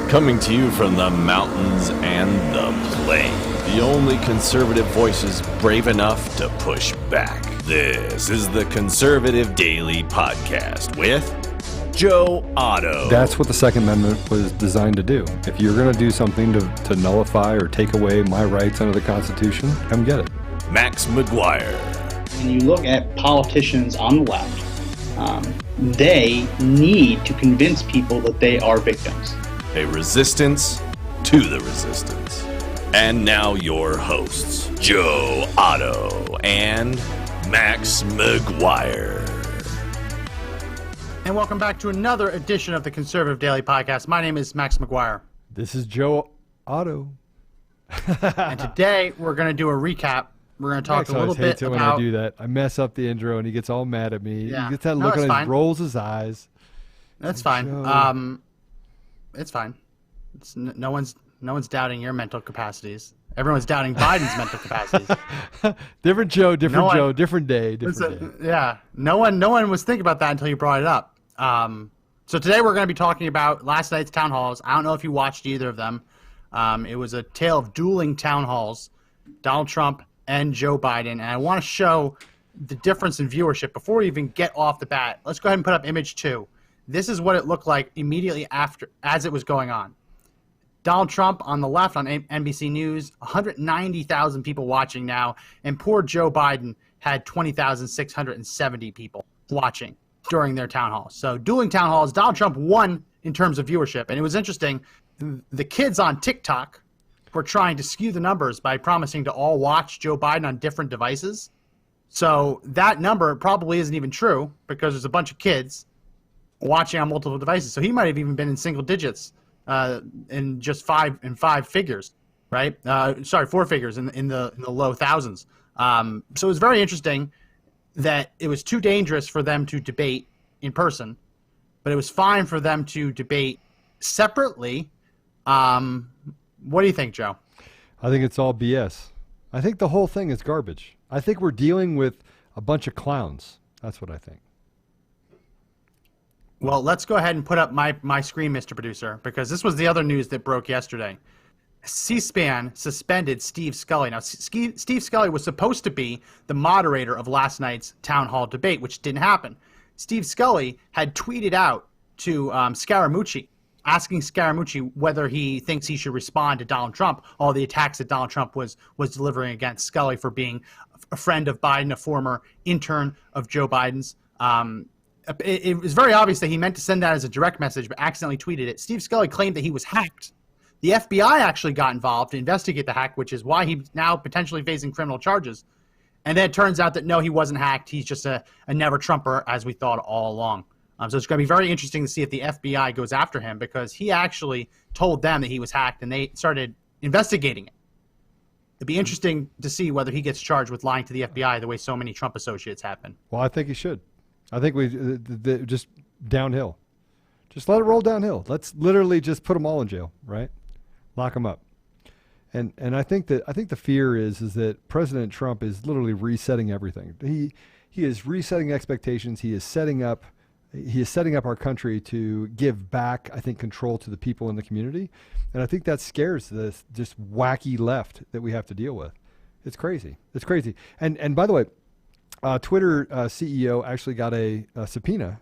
Coming to you from the mountains and the plain. The only conservative voices brave enough to push back. This is the Conservative Daily Podcast with Joe Otto. That's what the Second Amendment was designed to do. If you're going to do something to nullify or take away my rights under the Constitution, come get it. Max McGuire. When you look at politicians on the left, they need to convince people that they are victims. A resistance to the resistance. And now your hosts, Joe Otto and Max McGuire. And welcome back to another edition of the Conservative Daily Podcast. My name is Max McGuire. This is Joe Otto. And today we're going to do a recap. We're going to talk Max a little bit hates it about... when I do that. I mess up the intro and he gets all mad at me. Yeah. He gets that look on his, rolls his eyes. That's fine. Joe. It's fine. No one's doubting your mental capacities. Everyone's doubting Biden's mental capacities. Different Joe, different day. Yeah. No one was thinking about that until you brought it up. So today we're going to be talking about last night's town halls. I don't know if you watched either of them. It was a tale of dueling town halls, Donald Trump and Joe Biden. And I want to show the difference in viewership before we even get off the bat. Let's go ahead and put up image 2. This is what it looked like immediately after, as it was going on. Donald Trump on the left on NBC News, 190,000 people watching now, and poor Joe Biden had 20,670 people watching during their town hall. So dueling town halls, Donald Trump won in terms of viewership. And it was interesting, the kids on TikTok were trying to skew the numbers by promising to all watch Joe Biden on different devices. So that number probably isn't even true because there's a bunch of kids watching on multiple devices. So he might have even been in single digits. In just five figures, right? 4 figures in the low thousands. So it was very interesting that it was too dangerous for them to debate in person, but it was fine for them to debate separately. What do you think, Joe? I think it's all BS. I think the whole thing is garbage. I think we're dealing with a bunch of clowns. That's what I think. Well, let's go ahead and put up my screen, Mr. Producer, because this was the other news that broke yesterday. C-SPAN suspended Steve Scully. Now, Steve Scully was supposed to be the moderator of last night's town hall debate, which didn't happen. Steve Scully had tweeted out to Scaramucci, asking Scaramucci whether he thinks he should respond to Donald Trump, all the attacks that Donald Trump was delivering against Scully for being a friend of Biden, a former intern of Joe Biden's. It was very obvious that he meant to send that as a direct message, but accidentally tweeted it. Steve Scully claimed that he was hacked. The FBI actually got involved to investigate the hack, which is why he's now potentially facing criminal charges. And then it turns out that, no, he wasn't hacked. He's just a never-Trumper, as we thought all along. So it's going to be very interesting to see if the FBI goes after him, because he actually told them that he was hacked, and they started investigating it. It'd be interesting to see whether he gets charged with lying to the FBI the way so many Trump associates have been. Well, I think he should. I think we just downhill. Just let it roll downhill. Let's literally just put them all in jail, right? Lock them up. And I think the fear is that President Trump is literally resetting everything. He is resetting expectations. He is setting up our country to give back, I think, control to the people in the community. And I think that scares this just wacky left that we have to deal with. It's crazy. It's crazy. And by the way, Twitter CEO actually got a subpoena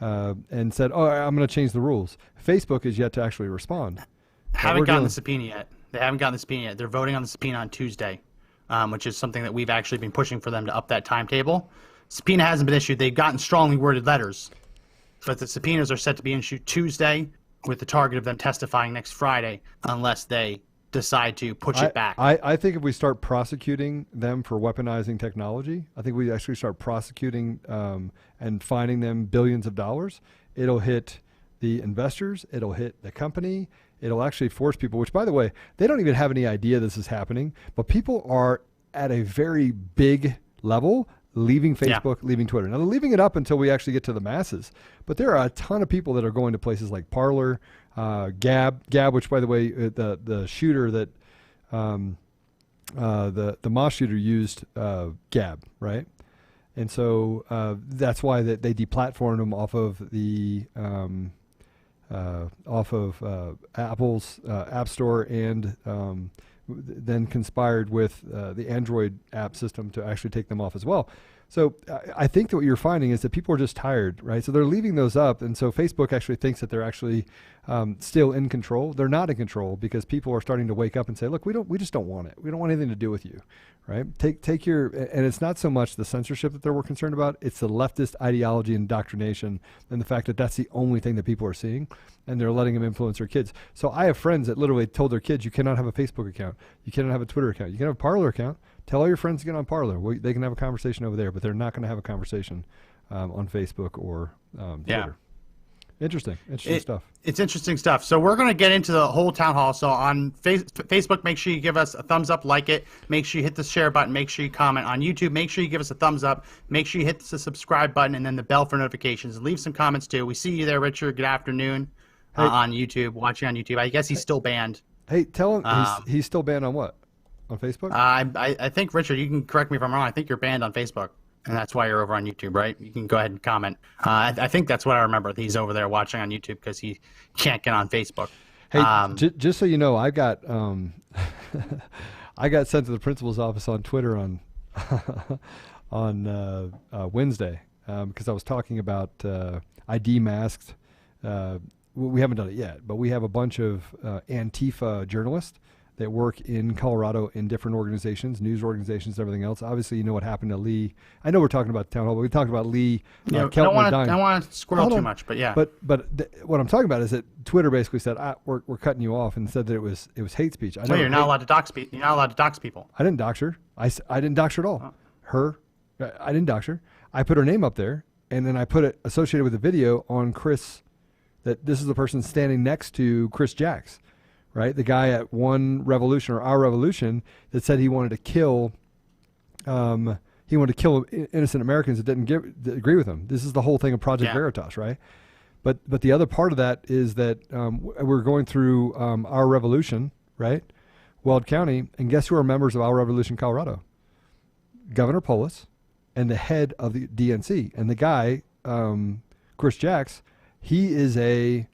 and said, "Oh, I'm going to change the rules." Facebook is yet to actually respond. Haven't gotten the subpoena yet. They haven't gotten the subpoena yet. They're voting on the subpoena on Tuesday, which is something that we've actually been pushing for them to up that timetable. Subpoena hasn't been issued. They've gotten strongly worded letters, but the subpoenas are set to be issued Tuesday with the target of them testifying next Friday, unless they decide to push it back. I think if we start prosecuting them for weaponizing technology, I think we actually start prosecuting and fining them billions of dollars, it'll hit the investors, it'll hit the company, it'll actually force people, which, by the way, they don't even have any idea this is happening, but people are at a very big level leaving Facebook, leaving Twitter. Now, they're leaving it up until we actually get to the masses, but there are a ton of people that are going to places like Parler, Gab, which, by the way, the shooter that the mass shooter used Gab, right? And so that's why they deplatformed him off of the off of Apple's App Store, and then conspired with the Android app system to actually take them off as well. So I think that what you're finding is that people are just tired, right? So they're leaving those up, and so Facebook actually thinks that they're actually still in control. They're not in control because people are starting to wake up and say, "Look, we just don't want it. We don't want anything to do with you." Right? Take your, and it's not so much the censorship that they're concerned about, it's the leftist ideology and indoctrination, and the fact that that's the only thing that people are seeing, and they're letting them influence their kids. So I have friends that literally told their kids, you cannot have a Facebook account, you cannot have a Twitter account, you can have a Parler account, tell all your friends to get on Parler. They can have a conversation over there, but they're not going to have a conversation on Facebook or Twitter. Interesting stuff. It's interesting stuff. So we're going to get into the whole town hall. So on Facebook, make sure you give us a thumbs up, like it. Make sure you hit the share button. Make sure you comment. On YouTube, make sure you give us a thumbs up. Make sure you hit the subscribe button and then the bell for notifications. Leave some comments too. We see you there, Richard. Good afternoon. On YouTube, watching on YouTube. I guess he's still banned. Hey, tell him he's still banned on what? On Facebook? I think, Richard, you can correct me if I'm wrong. I think you're banned on Facebook. And that's why you're over on YouTube, right? You can go ahead and comment. I think that's what I remember. He's over there watching on YouTube because he can't get on Facebook. Hey, just so you know, I got I got sent to the principal's office on Twitter on Wednesday because I was talking about ID masked. We haven't done it yet, but we have a bunch of Antifa journalists that work in Colorado in different organizations, news organizations, everything else. Obviously, you know what happened to Lee. I know we're talking about Townhall, but we talked about Lee. I don't want to squirrel too much, but yeah. But what I'm talking about is that Twitter basically said we're cutting you off, and said that it was hate speech. You're not allowed to dox people. You're not allowed to dox people. I didn't dox her. I didn't dox her at all. Oh. I didn't dox her. I put her name up there, and then I put it associated with the video on Chris. That this is the person standing next to Chris Jacks. Right, the guy at One Revolution or Our Revolution that said he wanted to kill, innocent Americans that didn't agree with him. This is the whole thing of Project Veritas, right? But the other part of that is that we're going through Our Revolution, right? Weld County, and guess who are members of Our Revolution, Colorado? Governor Polis and the head of the DNC, and the guy, Chris Jacks, he is a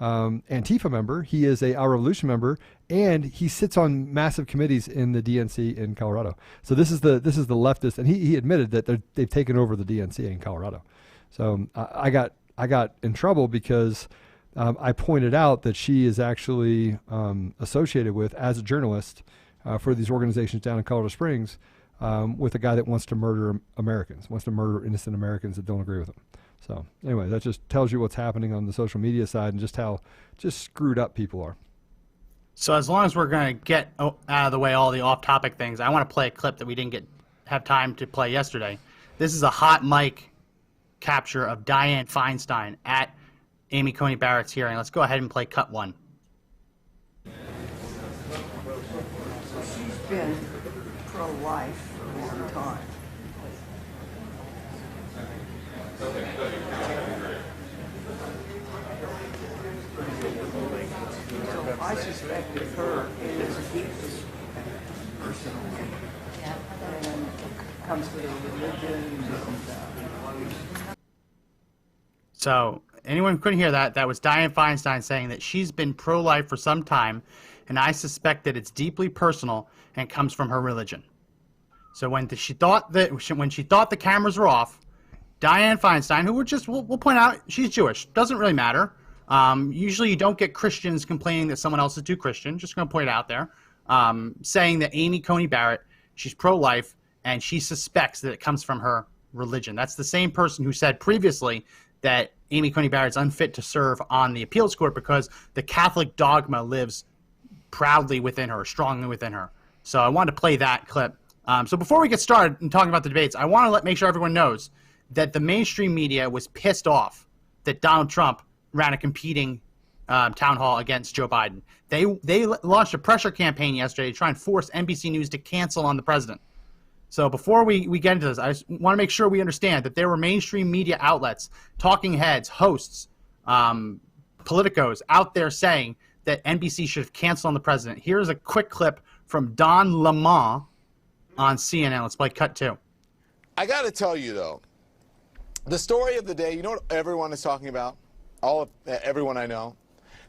Antifa member, he is a Our Revolution member, and he sits on massive committees in the DNC in Colorado. So this is the leftist, and he admitted that they've taken over the DNC in Colorado. So I got in trouble because I pointed out that she is actually associated with, as a journalist for these organizations down in Colorado Springs, with a guy that wants to murder Americans, wants to murder innocent Americans that don't agree with him. So anyway, that just tells you what's happening on the social media side and just how just screwed up people are. So as long as we're going to get out of the way all the off-topic things, I want to play a clip that we didn't have time to play yesterday. This is a hot mic capture of Dianne Feinstein at Amy Coney Barrett's hearing. Let's go ahead and play cut one. She's been pro-life for a long time. So I suspect that her is deeply personal and comes with her religion. So anyone who couldn't hear that, that was Dianne Feinstein saying that she's been pro-life for some time, and I suspect that it's deeply personal and comes from her religion. So when she thought the cameras were off, Dianne Feinstein, who we'll point out, she's Jewish. Doesn't really matter. Usually you don't get Christians complaining that someone else is too Christian. Just going to point it out there. Saying that Amy Coney Barrett, she's pro-life, and she suspects that it comes from her religion. That's the same person who said previously that Amy Coney Barrett's unfit to serve on the appeals court because the Catholic dogma lives proudly within her, strongly within her. So I wanted to play that clip. So before we get started and talking about the debates, I want to make sure everyone knows that the mainstream media was pissed off that Donald Trump ran a competing town hall against Joe Biden. They launched a pressure campaign yesterday to try and force NBC News to cancel on the president. So before we get into this, I just want to make sure we understand that there were mainstream media outlets, talking heads, hosts, politicos out there saying that NBC should have canceled on the president. Here's a quick clip from Don Lemon on CNN. Let's play cut two. I got to tell you, though, the story of the day, you know what everyone is talking about? everyone I know,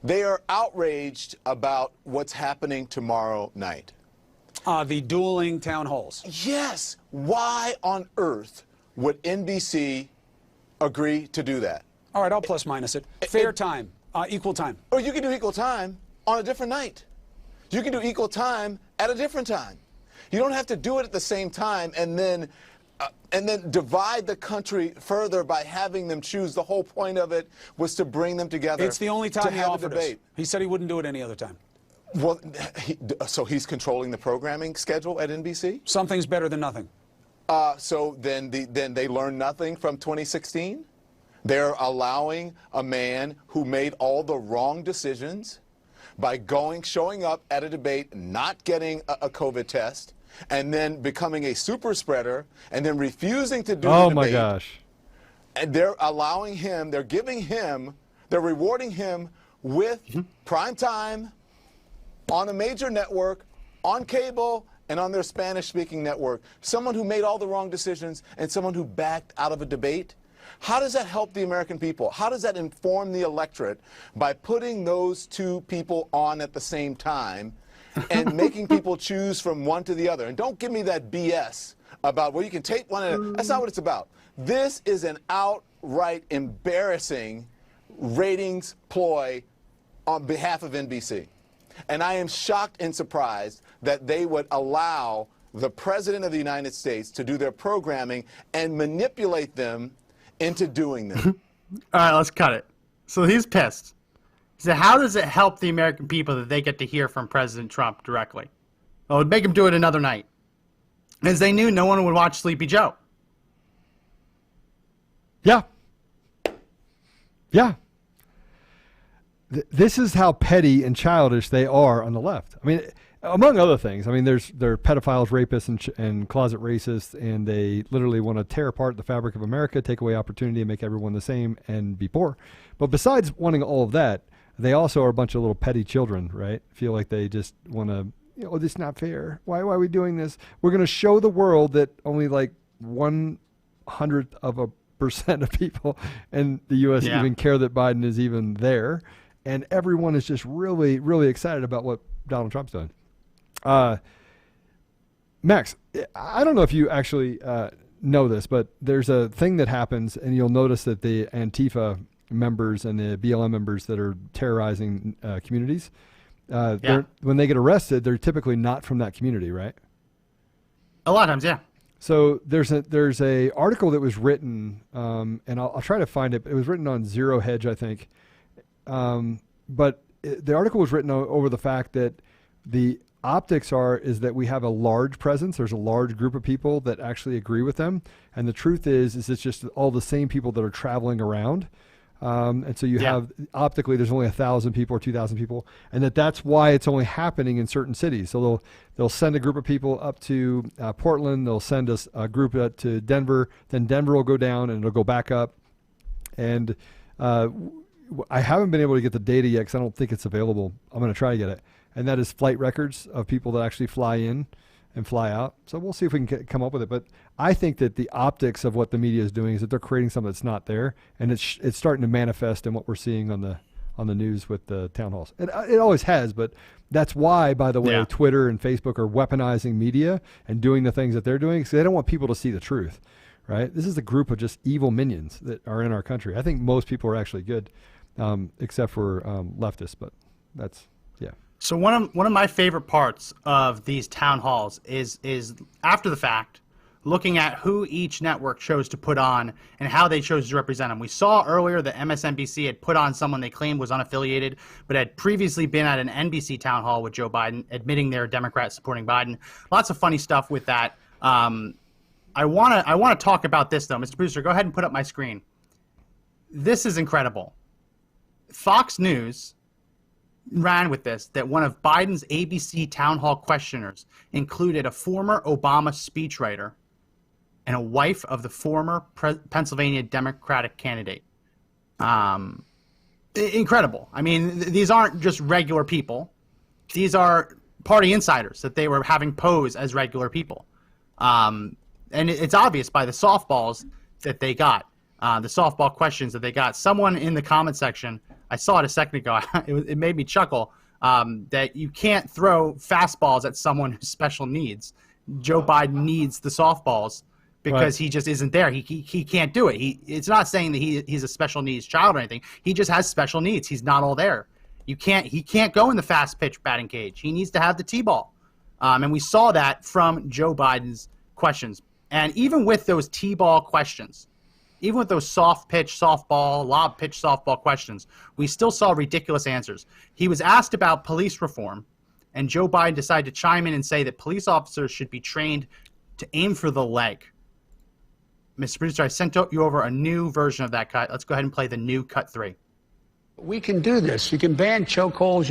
they are outraged about what's happening tomorrow night. The dueling town halls. Yes. Why on earth would NBC agree to do that? All right, I'll plus minus it. Fair time, equal time. Or you can do equal time on a different night. You can do equal time at a different time. You don't have to do it at the same time and then divide the country further by having them choose. The whole point of it was to bring them together. It's the only time to he have offered a debate. us. He said he wouldn't do it any other time. Well, so he's controlling the programming schedule at NBC? Something's better than nothing. So then they learned nothing from 2016? They're allowing a man who made all the wrong decisions by showing up at a debate, not getting a COVID test, and then becoming a super spreader, and then refusing to do the debate. Oh my gosh. And they're allowing him, they're rewarding him with prime time on a major network, on cable, and on their Spanish-speaking network. Someone who made all the wrong decisions and someone who backed out of a debate. How does that help the American people? How does that inform the electorate by putting those two people on at the same time and making people choose from one to the other? And don't give me that BS about, well, you can take one and that's not what it's about. This is an outright embarrassing ratings ploy on behalf of NBC. And I am shocked and surprised that they would allow the President of the United States to do their programming and manipulate them into doing them. All right, let's cut it. So he's pissed. So how does it help the American people that they get to hear from President Trump directly? Well, it would make him do it another night. As they knew no one would watch Sleepy Joe. Yeah. Yeah. This is how petty and childish they are on the left. I mean, among other things. I mean, they're pedophiles, rapists, and closet racists, and they literally want to tear apart the fabric of America, take away opportunity, and make everyone the same, and be poor. But besides wanting all of that, they also are a bunch of little petty children, right? Feel like they just want to, oh, this is not fair. Why are we doing this? We're going to show the world that only like 1/100% of people in the U.S. even care that Biden is even there. And everyone is just really, really excited about what Donald Trump's doing. Max, I don't know if you actually know this, but there's a thing that happens, and you'll notice that the Antifa members and the BLM members that are terrorizing communities, when they get arrested, they're typically not from that community, right? A lot of times, yeah. So there's a article that was written, and I'll try to find it. It was written on Zero Hedge, I think. But the article was written over the fact that the optics is that we have a large presence. There's a large group of people that actually agree with them. And the truth is it's just all the same people that are traveling around. And so you have optically, there's only 1,000 people or 2,000 people, and that's why it's only happening in certain cities. So they'll send a group of people up to Portland. They'll send us a group to Denver. Then Denver will go down and it'll go back up. And, I haven't been able to get the data yet because I don't think it's available. I'm going to try to get it. And that is flight records of people that actually fly in and fly out. So we'll see if we can come up with it. But I think that the optics of what the media is doing is that they're creating something that's not there. And it's starting to manifest in what we're seeing on the news with the town halls. It always has, but that's why, by the way, Twitter and Facebook are weaponizing media and doing the things that they're doing because they don't want people to see the truth. Right? This is a group of just evil minions that are in our country. I think most people are actually good. Except for leftists, but that's So one of my favorite parts of these town halls is after the fact, looking at who each network chose to put on and how they chose to represent them. We saw earlier that MSNBC had put on someone they claimed was unaffiliated, but had previously been at an NBC town hall with Joe Biden, admitting they're Democrats supporting Biden. Lots of funny stuff with that. I want to talk about this though, Mr. Booster. Go ahead and put up my screen. This is incredible. Fox News ran with this, that one of Biden's ABC town hall questioners included a former Obama speechwriter and a wife of the former Pennsylvania Democratic candidate. Incredible. I mean, these aren't just regular people. These are party insiders that they were having pose as regular people. And it's obvious by the softballs that they got. the softball questions that they got. Someone in the comment section, I saw it a second ago, it made me chuckle, that you can't throw fastballs at someone who's special needs. Joe Biden needs the softballs because he just isn't there. He can't do it. It's not saying that he's a special needs child or anything. He just has special needs. He's not all there. He can't go in the fast pitch batting cage. He needs to have the T-ball. And we saw that from Joe Biden's questions. And even with those T-ball questions, even with those soft pitch, softball, lob pitch, softball questions, we still saw ridiculous answers. He was asked about police reform, and Joe Biden decided to chime in and say that police officers should be trained to aim for the leg. Mr. Producer, I sent you over a new version of that cut. Let's go ahead and play the new cut 3. We can do this. You can ban chokeholds.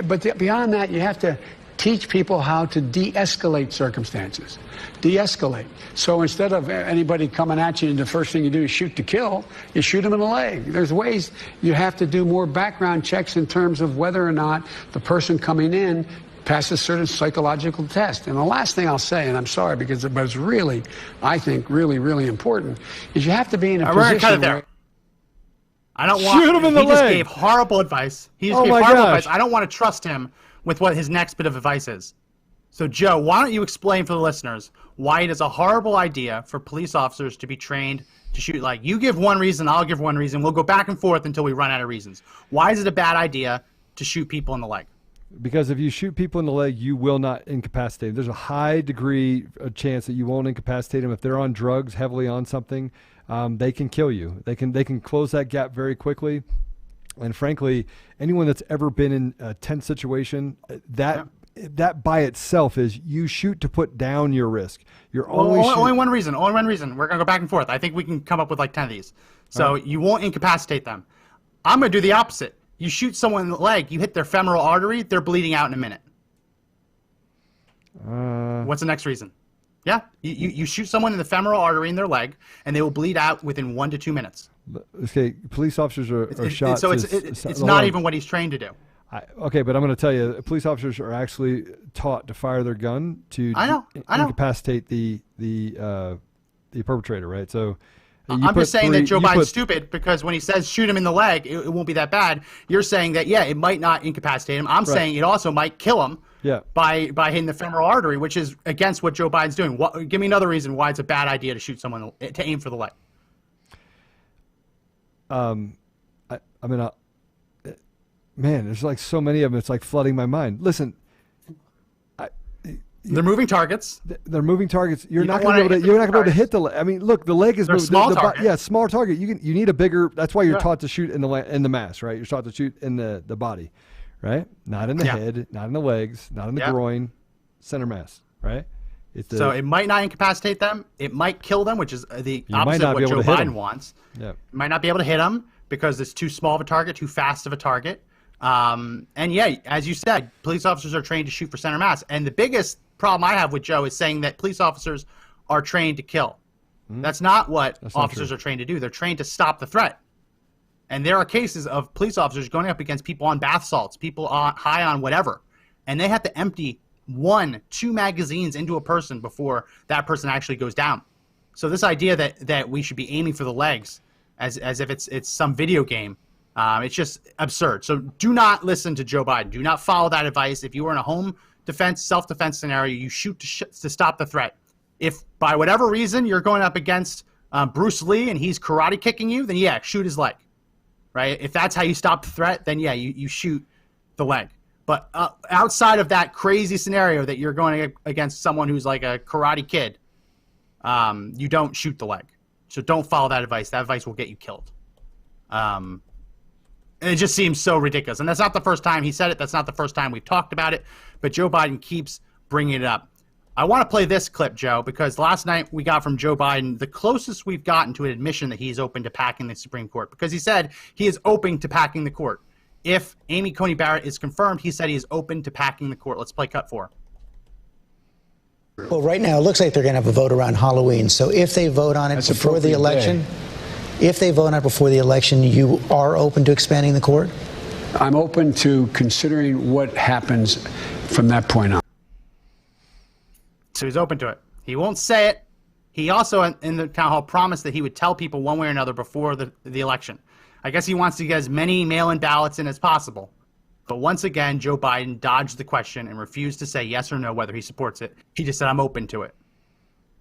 But beyond that, you have to teach people how to de-escalate circumstances. De-escalate. So instead of anybody coming at you and the first thing you do is shoot to kill, you shoot them in the leg. There's ways you have to do more background checks in terms of whether or not the person coming in passes certain psychological test. And the last thing I'll say, and I'm sorry because it's really, I think, really, really important, is you have to be in a position we're gonna cut it there. I don't want. Shoot him in the leg. Just gave horrible advice. He just gave horrible advice. I don't want to trust him with what his next bit of advice is. So, Joe, why don't you explain for the listeners why it is a horrible idea for police officers to be trained to shoot leg? You give one reason, I'll give one reason. We'll go back and forth until we run out of reasons. Why is it a bad idea to shoot people in the leg? Because if you shoot people in the leg, you will not incapacitate them. There's a high degree of chance that you won't incapacitate them. If they're on drugs, heavily on something, they can kill you. They can close that gap very quickly. And frankly, anyone that's ever been in a tense situation, that by itself is you shoot to put down your risk. You're only one reason. Only one reason. We're gonna go back and forth. I think we can come up with like 10 of these. So you won't incapacitate them. I'm gonna do the opposite. You shoot someone in the leg, you hit their femoral artery, they're bleeding out in a minute. What's the next reason? Yeah, you shoot someone in the femoral artery in their leg, and they will bleed out within 1 to 2 minutes. Okay, police officers are shot. So it's not even what he's trained to do. Okay, but I'm going to tell you, police officers are actually taught to fire their gun to incapacitate the perpetrator, right? So I'm just saying that Joe Biden's stupid because when he says shoot him in the leg, it won't be that bad. You're saying that, yeah, it might not incapacitate him. I'm saying it also might kill him by hitting the femoral artery, which is against what Joe Biden's doing. Give me another reason why it's a bad idea to shoot someone, to aim for the leg. Man, there's like so many of them. It's like flooding my mind. Listen, they're moving targets. They're moving targets. You're not going to be able to hit the leg. I mean, look, the leg is moving. Small target. Yeah, small target. You need a bigger. That's why you're taught to shoot in the mass, right? You're taught to shoot in the body, right? Not in the head, not in the legs, not in the groin, center mass, right? So it might not incapacitate them. It might kill them, which is the opposite of what Joe Biden wants. Yeah. You might not be able to hit them because it's too small of a target, too fast of a target. And yeah, as you said, police officers are trained to shoot for center mass. And the biggest problem I have with Joe is saying that police officers are trained to kill. That's not what officers are trained to do. They're trained to stop the threat. And there are cases of police officers going up against people on bath salts, people high on whatever, and they have to empty 1-2 magazines into a person before that person actually goes down. So this idea that we should be aiming for the legs as if it's some video game, it's just absurd. So do not listen to Joe Biden. Do not follow that advice. If you are in a home defense, self-defense scenario, you shoot to stop the threat. If by whatever reason you're going up against Bruce Lee and he's karate kicking you, then yeah, shoot his leg, right? If that's how you stop the threat, then yeah, you shoot the leg. But outside of that crazy scenario that you're going against someone who's like a karate kid, you don't shoot the leg. So don't follow that advice. That advice will get you killed. And it just seems so ridiculous. And that's not the first time he said it. That's not the first time we've talked about it. But Joe Biden keeps bringing it up. I want to play this clip, Joe, because last night we got from Joe Biden the closest we've gotten to an admission that he's open to packing the Supreme Court, because he said he is open to packing the court. If Amy Coney Barrett is confirmed, he said he is open to packing the court. Let's play cut 4. Well, right now it looks like they're going to have a vote around Halloween. So if they vote on it before the election, you are open to expanding the court? I'm open to considering what happens from that point on. So he's open to it. He won't say it, He also, in the town hall, promised that he would tell people one way or another before the election. I guess he wants to get as many mail-in ballots in as possible. But once again, Joe Biden dodged the question and refused to say yes or no whether he supports it. He just said, I'm open to it.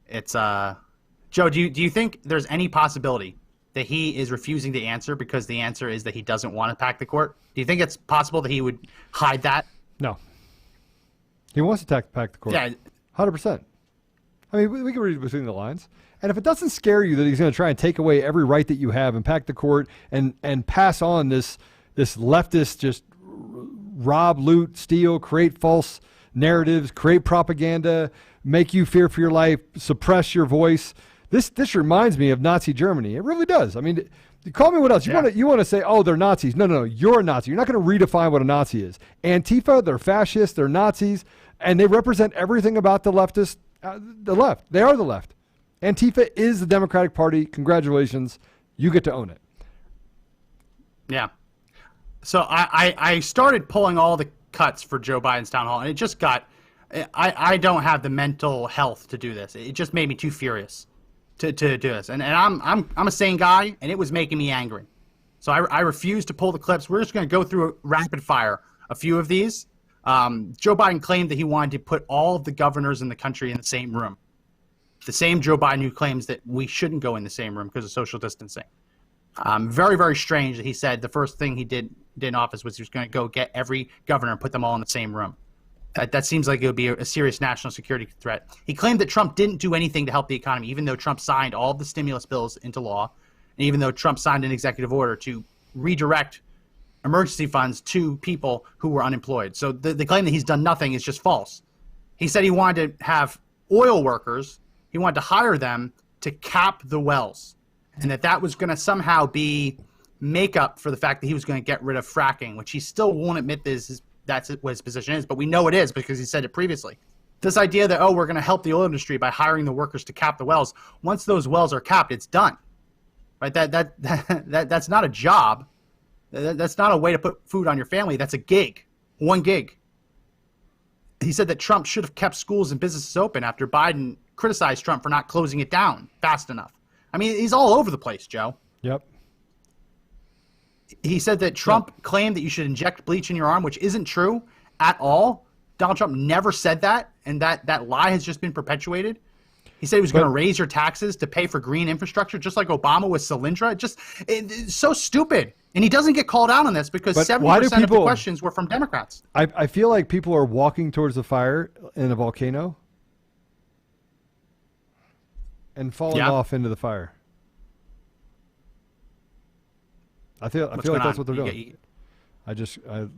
It's, Joe, do you think there's any possibility that he is refusing to answer because the answer is that he doesn't want to pack the court? Do you think it's possible that he would hide that? No. He wants to pack the court. Yeah. 100%. I mean, we can read between the lines. And if it doesn't scare you that he's going to try and take away every right that you have and pack the court and pass on this leftist just rob, loot, steal, create false narratives, create propaganda, make you fear for your life, suppress your voice. This reminds me of Nazi Germany. It really does. I mean, you call me what else? You want to say, oh, they're Nazis. No, you're a Nazi. You're not going to redefine what a Nazi is. Antifa, they're fascists, they're Nazis, and they represent everything about the leftist, the left. They are the left. Antifa is the Democratic Party. Congratulations. You get to own it. Yeah. So I started pulling all the cuts for Joe Biden's town hall, and it just got I don't have the mental health to do this. It just made me too furious to do this. And I'm a sane guy, and it was making me angry. So I refused to pull the clips. We're just going to go through rapid fire a few of these. Joe Biden claimed that he wanted to put all of the governors in the country in the same room. The same Joe Biden who claims that we shouldn't go in the same room because of social distancing. Very, very strange that he said the first thing he did in office was he was going to go get every governor and put them all in the same room. That seems like it would be a serious national security threat. He claimed that Trump didn't do anything to help the economy, even though Trump signed all of the stimulus bills into law, and even though Trump signed an executive order to redirect emergency funds to people who were unemployed. So the claim that he's done nothing is just false. He said he wanted to have oil workers, he wanted to hire them to cap the wells, and that was going to somehow be makeup for the fact that he was going to get rid of fracking, which he still won't admit that's what his position is, but we know it is because he said it previously. This idea that, we're going to help the oil industry by hiring the workers to cap the wells. Once those wells are capped, it's done. Right? That's not a job. That's not a way to put food on your family. That's a gig. One gig. He said that Trump should have kept schools and businesses open after Biden criticized Trump for not closing it down fast enough. I mean, he's all over the place, Joe. Yep. He said that Trump claimed that you should inject bleach in your arm, which isn't true at all. Donald Trump never said that, and that lie has just been perpetuated. He said he was going to raise your taxes to pay for green infrastructure, just like Obama with Solyndra. It's so stupid. And he doesn't get called out on this because 70% of the questions were from Democrats. I feel like people are walking towards the fire in a volcano and falling off into the fire. I feel like that's what they're doing. I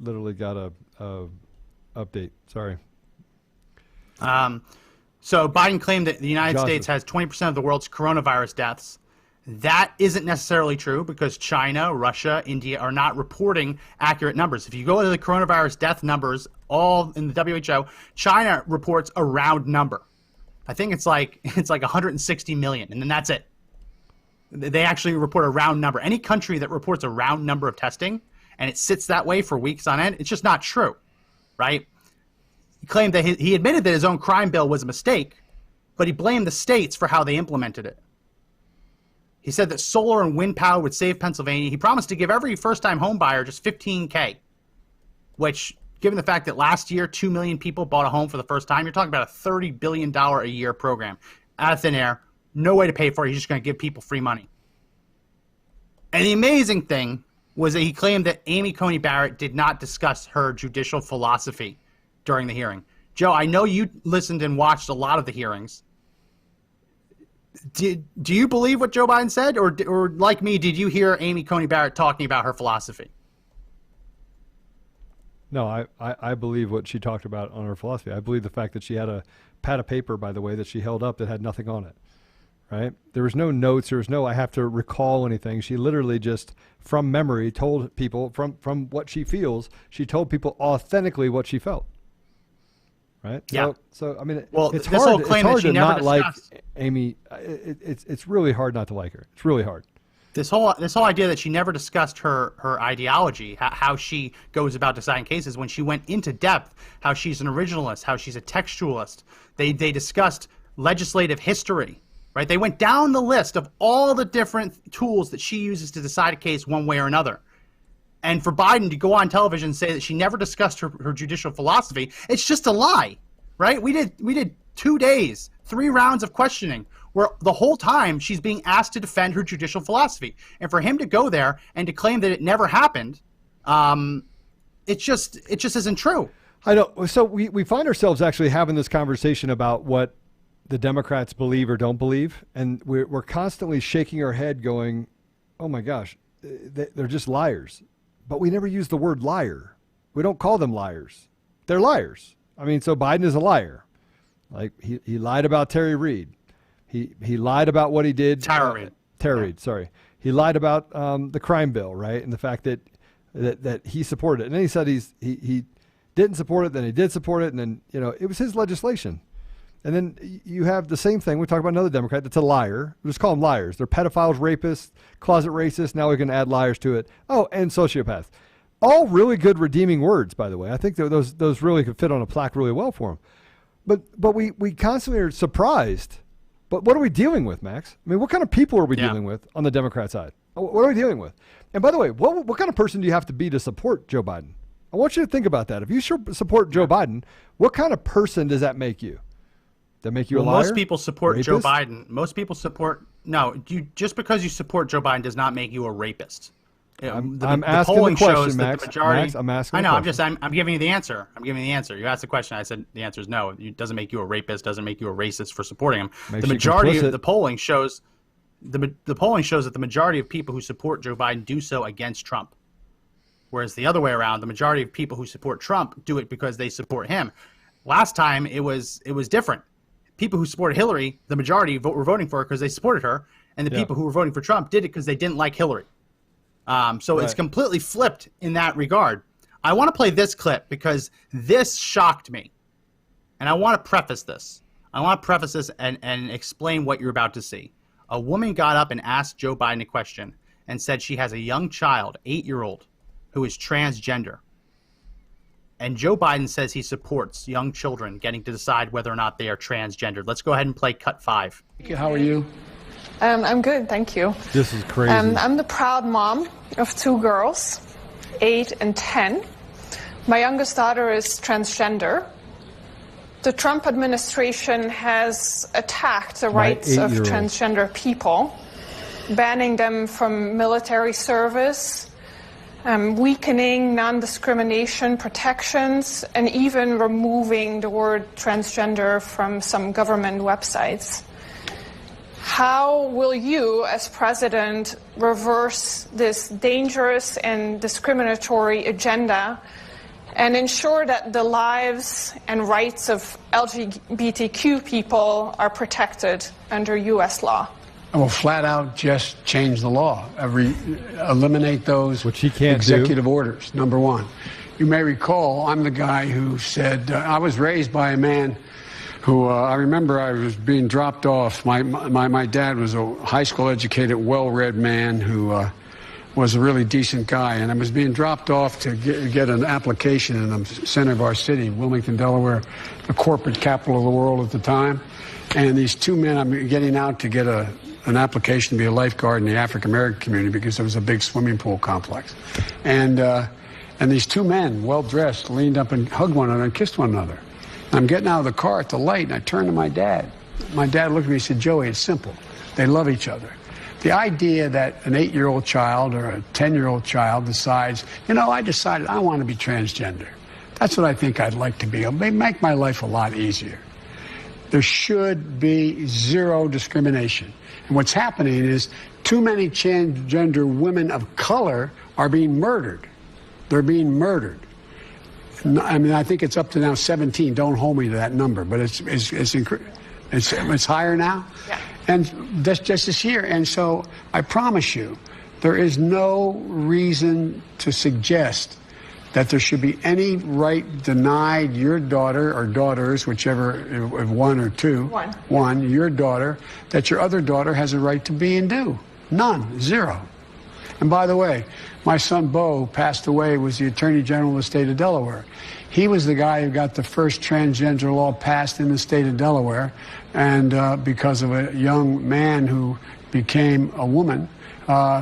literally got a update. Sorry. So Biden claimed that the United States has 20% of the world's coronavirus deaths. That isn't necessarily true because China, Russia, India are not reporting accurate numbers. If you go to the coronavirus death numbers, all in the WHO, China reports a round number. I think it's like 160 million, and then that's it. They actually report a round number. Any country that reports a round number of testing and it sits that way for weeks on end, it's just not true, right? He claimed that he admitted that his own crime bill was a mistake, but he blamed the states for how they implemented it. He said that solar and wind power would save Pennsylvania. He promised to give every first-time home buyer just $15K, which, given the fact that last year 2 million people bought a home for the first time, you're talking about a $30 billion a year program out of thin air. No way to pay for it. He's just going to give people free money. And the amazing thing was that he claimed that Amy Coney Barrett did not discuss her judicial philosophy during the hearing. Joe, I know you listened and watched a lot of the hearings. Do you believe what Joe Biden said? Or like me, did you hear Amy Coney Barrett talking about her philosophy? No, I believe what she talked about on her philosophy. I believe the fact that she had a pad of paper, by the way, that she held up that had nothing on it. Right? There was no notes. There was no, I have to recall anything. She literally just, from memory, told people, from what she feels, she told people authentically what she felt. Right? Yeah. So I mean, well, it's this hard, whole claim it's hard that she to never not like discussed. Amy. It's really hard not to like her. It's really hard. This whole idea that she never discussed her ideology, how she goes about deciding cases, when she went into depth, how she's an originalist, how she's a textualist. They discussed legislative history. right? They went down the list of all the different tools that she uses to decide a case one way or another. And for Biden to go on television and say that she never discussed her judicial philosophy, it's just a lie, right? We did 2 days, 3 rounds of questioning where the whole time she's being asked to defend her judicial philosophy. And for him to go there and to claim that it never happened, it just isn't true. I know. So we find ourselves actually having this conversation about what the Democrats believe or don't believe, and we're constantly shaking our head going, oh my gosh, they're just liars. But we never use the word liar. We don't call them liars. They're liars. I mean, so Biden is a liar. Like he lied about Terry Reid. He lied about what he did. Tara Reid, sorry. He lied about the crime bill, right? And the fact that he supported it. And then he said he didn't support it, then he did support it, and then, it was his legislation. And then you have the same thing. We talk about another Democrat that's a liar. We just call them liars. They're pedophiles, rapists, closet racists. Now we can add liars to it. Oh, and sociopaths. All really good redeeming words, by the way. I think that those really could fit on a plaque really well for them. But we constantly are surprised. But what are we dealing with, Max? I mean, what kind of people are we dealing with on the Democrat side? What are we dealing with? And by the way, what kind of person do you have to be to support Joe Biden? I want you to think about that. If you support Joe Biden, what kind of person does that make you? That make you a liar? Most people support rapist? Joe Biden. Most people support just because you support Joe Biden does not make you a rapist. I'm asking the question, Max. Max, I'm asking. I know. The question. I'm giving you the answer. You asked the question. I said the answer is no. It doesn't make you a rapist. Doesn't make you a racist for supporting him. Makes the majority you of the polling shows the polling shows that the majority of people who support Joe Biden do so against Trump, whereas the other way around, the majority of people who support Trump do it because they support him. Last time it was different. People who supported Hillary, the majority were voting for her because they supported her, and the people who were voting for Trump did it because they didn't like Hillary. So it's completely flipped in that regard. I want to play this clip because this shocked me, and I want to preface this. I want to preface this and explain what you're about to see. A woman got up and asked Joe Biden a question and said she has a young child, 8-year-old, who is transgender. And Joe Biden says he supports young children getting to decide whether or not they are transgendered. Let's go ahead and play cut 5. How are you? I'm good, thank you. This is crazy. I'm the proud mom of 2 girls, 8 and 10. My youngest daughter is transgender. The Trump administration has attacked the rights of transgender people, banning them from military service, weakening non-discrimination protections, and even removing the word transgender from some government websites. How will you, as president, reverse this dangerous and discriminatory agenda and ensure that the lives and rights of LGBTQ people are protected under U.S. law? I will flat out just change the law. Eliminate those which he can't executive orders, number one. You may recall, I'm the guy who said, I was raised by a man who, I remember I was being dropped off. My dad was a high school educated, well-read man who was a really decent guy, and I was being dropped off to get an application in the center of our city, Wilmington, Delaware, the corporate capital of the world at the time. And these 2 men, I'm getting out to get an application to be a lifeguard in the African-American community because there was a big swimming pool complex. And these 2 men, well-dressed, leaned up and hugged one another and kissed one another. And I'm getting out of the car at the light, and I turned to my dad. My dad looked at me and said, Joey, it's simple. They love each other. The idea that an 8-year-old child or a 10-year-old child decides, I decided I want to be transgender. That's what I think I'd like to be. It'll make my life a lot easier. There should be zero discrimination. And what's happening is too many transgender women of color are being murdered. They're being murdered. I mean, I think it's up to now 17. Don't hold me to that number, but it's higher now. Yeah. And that's just this year. And so I promise you, there is no reason to suggest that there should be any right denied your daughter or daughters, whichever, if 1 or 2, your daughter, that your other daughter has a right to be and do. None. Zero. And by the way, my son Bo passed away, was the Attorney General of the state of Delaware. He was the guy who got the first transgender law passed in the state of Delaware, and because of a young man who became a woman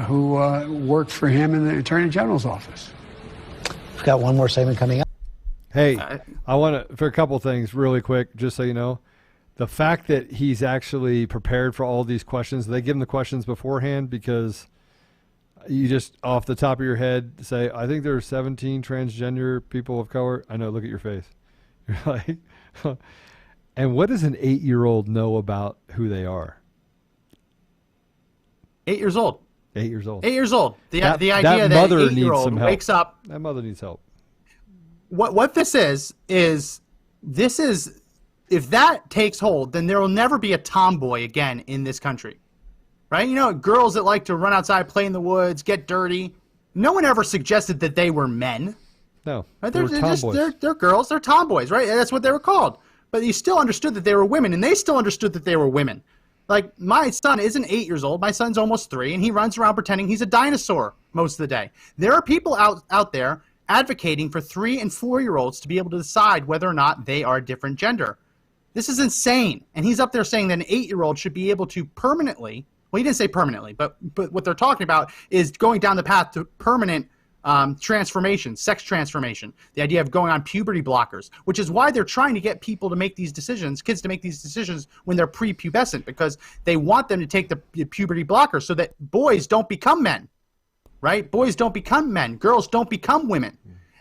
who worked for him in the Attorney General's office. We've got one more segment coming up. Hey, I want to, for a couple things really quick, just so you know, the fact that he's actually prepared for all these questions, they give him the questions beforehand because you just off the top of your head say, I think there are 17 transgender people of color. I know, look at your face. You're like, and what does an 8-year-old know about who they are? 8 years old. 8 years old. 8 years old. The idea that mother an needs 8-year-old some help. wakes up. That mother needs help. What this is if that takes hold, then there will never be a tomboy again in this country. Right? You know, girls that like to run outside, play in the woods, get dirty. No one ever suggested that they were men. No. Right? They're tomboys. They're girls, they're tomboys, right? That's what they were called. But you still understood that they were women, and they still understood that they were women. Like, my son isn't 8 years old. My son's almost 3, and he runs around pretending he's a dinosaur most of the day. There are people out there advocating for 3- and 4-year-olds to be able to decide whether or not they are a different gender. This is insane. And he's up there saying that an 8-year-old should be able to permanently, well, he didn't say permanently, but what they're talking about is going down the path to permanent transformation, sex transformation, the idea of going on puberty blockers, which is why they're trying to get people to make these decisions, kids to make these decisions when they're prepubescent, because they want them to take the puberty blockers so that boys don't become men, right? Boys don't become men. Girls don't become women.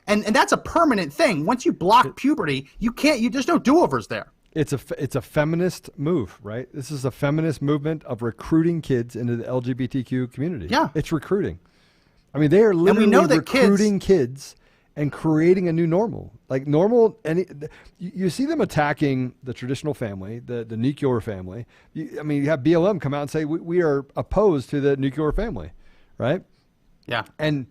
And that's a permanent thing. Once you block puberty, there's no do-overs there. It's a feminist move, right? This is a feminist movement of recruiting kids into the LGBTQ community. Yeah. It's recruiting. I mean, they are literally recruiting kids and creating a new normal. Like normal, and you see them attacking the traditional family, the nuclear family. You have BLM come out and say, we are opposed to the nuclear family, right? Yeah. And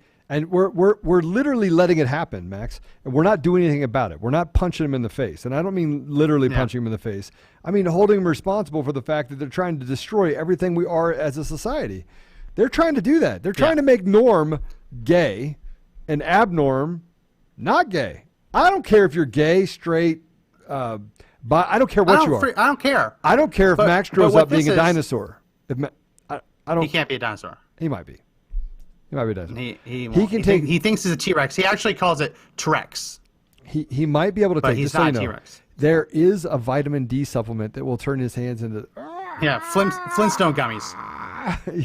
we're literally letting it happen, Max, and we're not doing anything about it. We're not punching them in the face. And I don't mean literally punching them in the face. I mean holding them responsible for the fact that they're trying to destroy everything we are as a society. They're trying to do that. They're trying to make norm gay and abnorm not gay. I don't care if you're gay, straight, but I don't care what you are. I don't care. I don't care if Max grows up being a dinosaur. I don't. He can't be a dinosaur. He might be. He might be a dinosaur. He thinks he's a T-Rex. He actually calls it T-Rex. He might be able to but take. He's just not so a you know, T-Rex. there is a vitamin D supplement that will turn his hands into. Yeah, Flintstone gummies.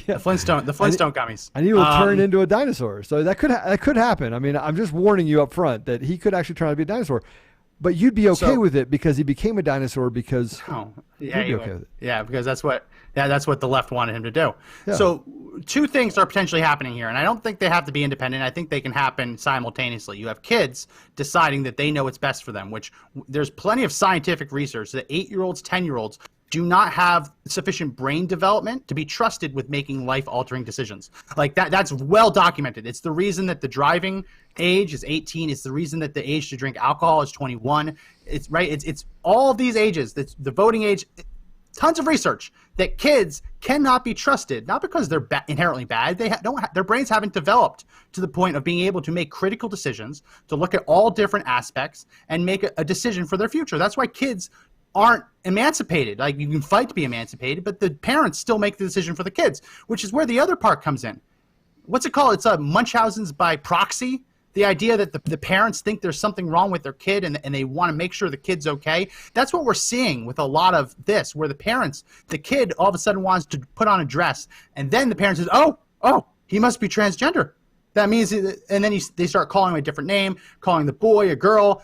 Yeah. The Flintstone gummies. And he will turn into a dinosaur. So that could happen. I mean, I'm just warning you up front that he could actually try to be a dinosaur. But you'd be okay with it because he became a dinosaur because yeah, you'd be okay with it. Yeah, because that's what the left wanted him to do. Yeah. So two things are potentially happening here, and I don't think they have to be independent. I think they can happen simultaneously. You have kids deciding that they know what's best for them, which there's plenty of scientific research that 8-year-olds, 10-year-olds do not have sufficient brain development to be trusted with making life-altering decisions. Like that's well documented. It's the reason that the driving age is 18. It's the reason that the age to drink alcohol is 21. It's right. It's all of these ages. That's the voting age. Tons of research that kids cannot be trusted, not because they're inherently bad. Their brains haven't developed to the point of being able to make critical decisions, to look at all different aspects and make a decision for their future. That's why kids aren't emancipated. Like, you can fight to be emancipated, but the parents still make the decision for the kids, which is where the other part comes in. What's it called? It's Munchausen's by proxy. The idea that the parents think there's something wrong with their kid and they want to make sure the kid's okay. That's what we're seeing with a lot of this, where the kid all of a sudden wants to put on a dress, and then the parent says, oh, he must be transgender. That means, and then they start calling him a different name, calling the boy a girl,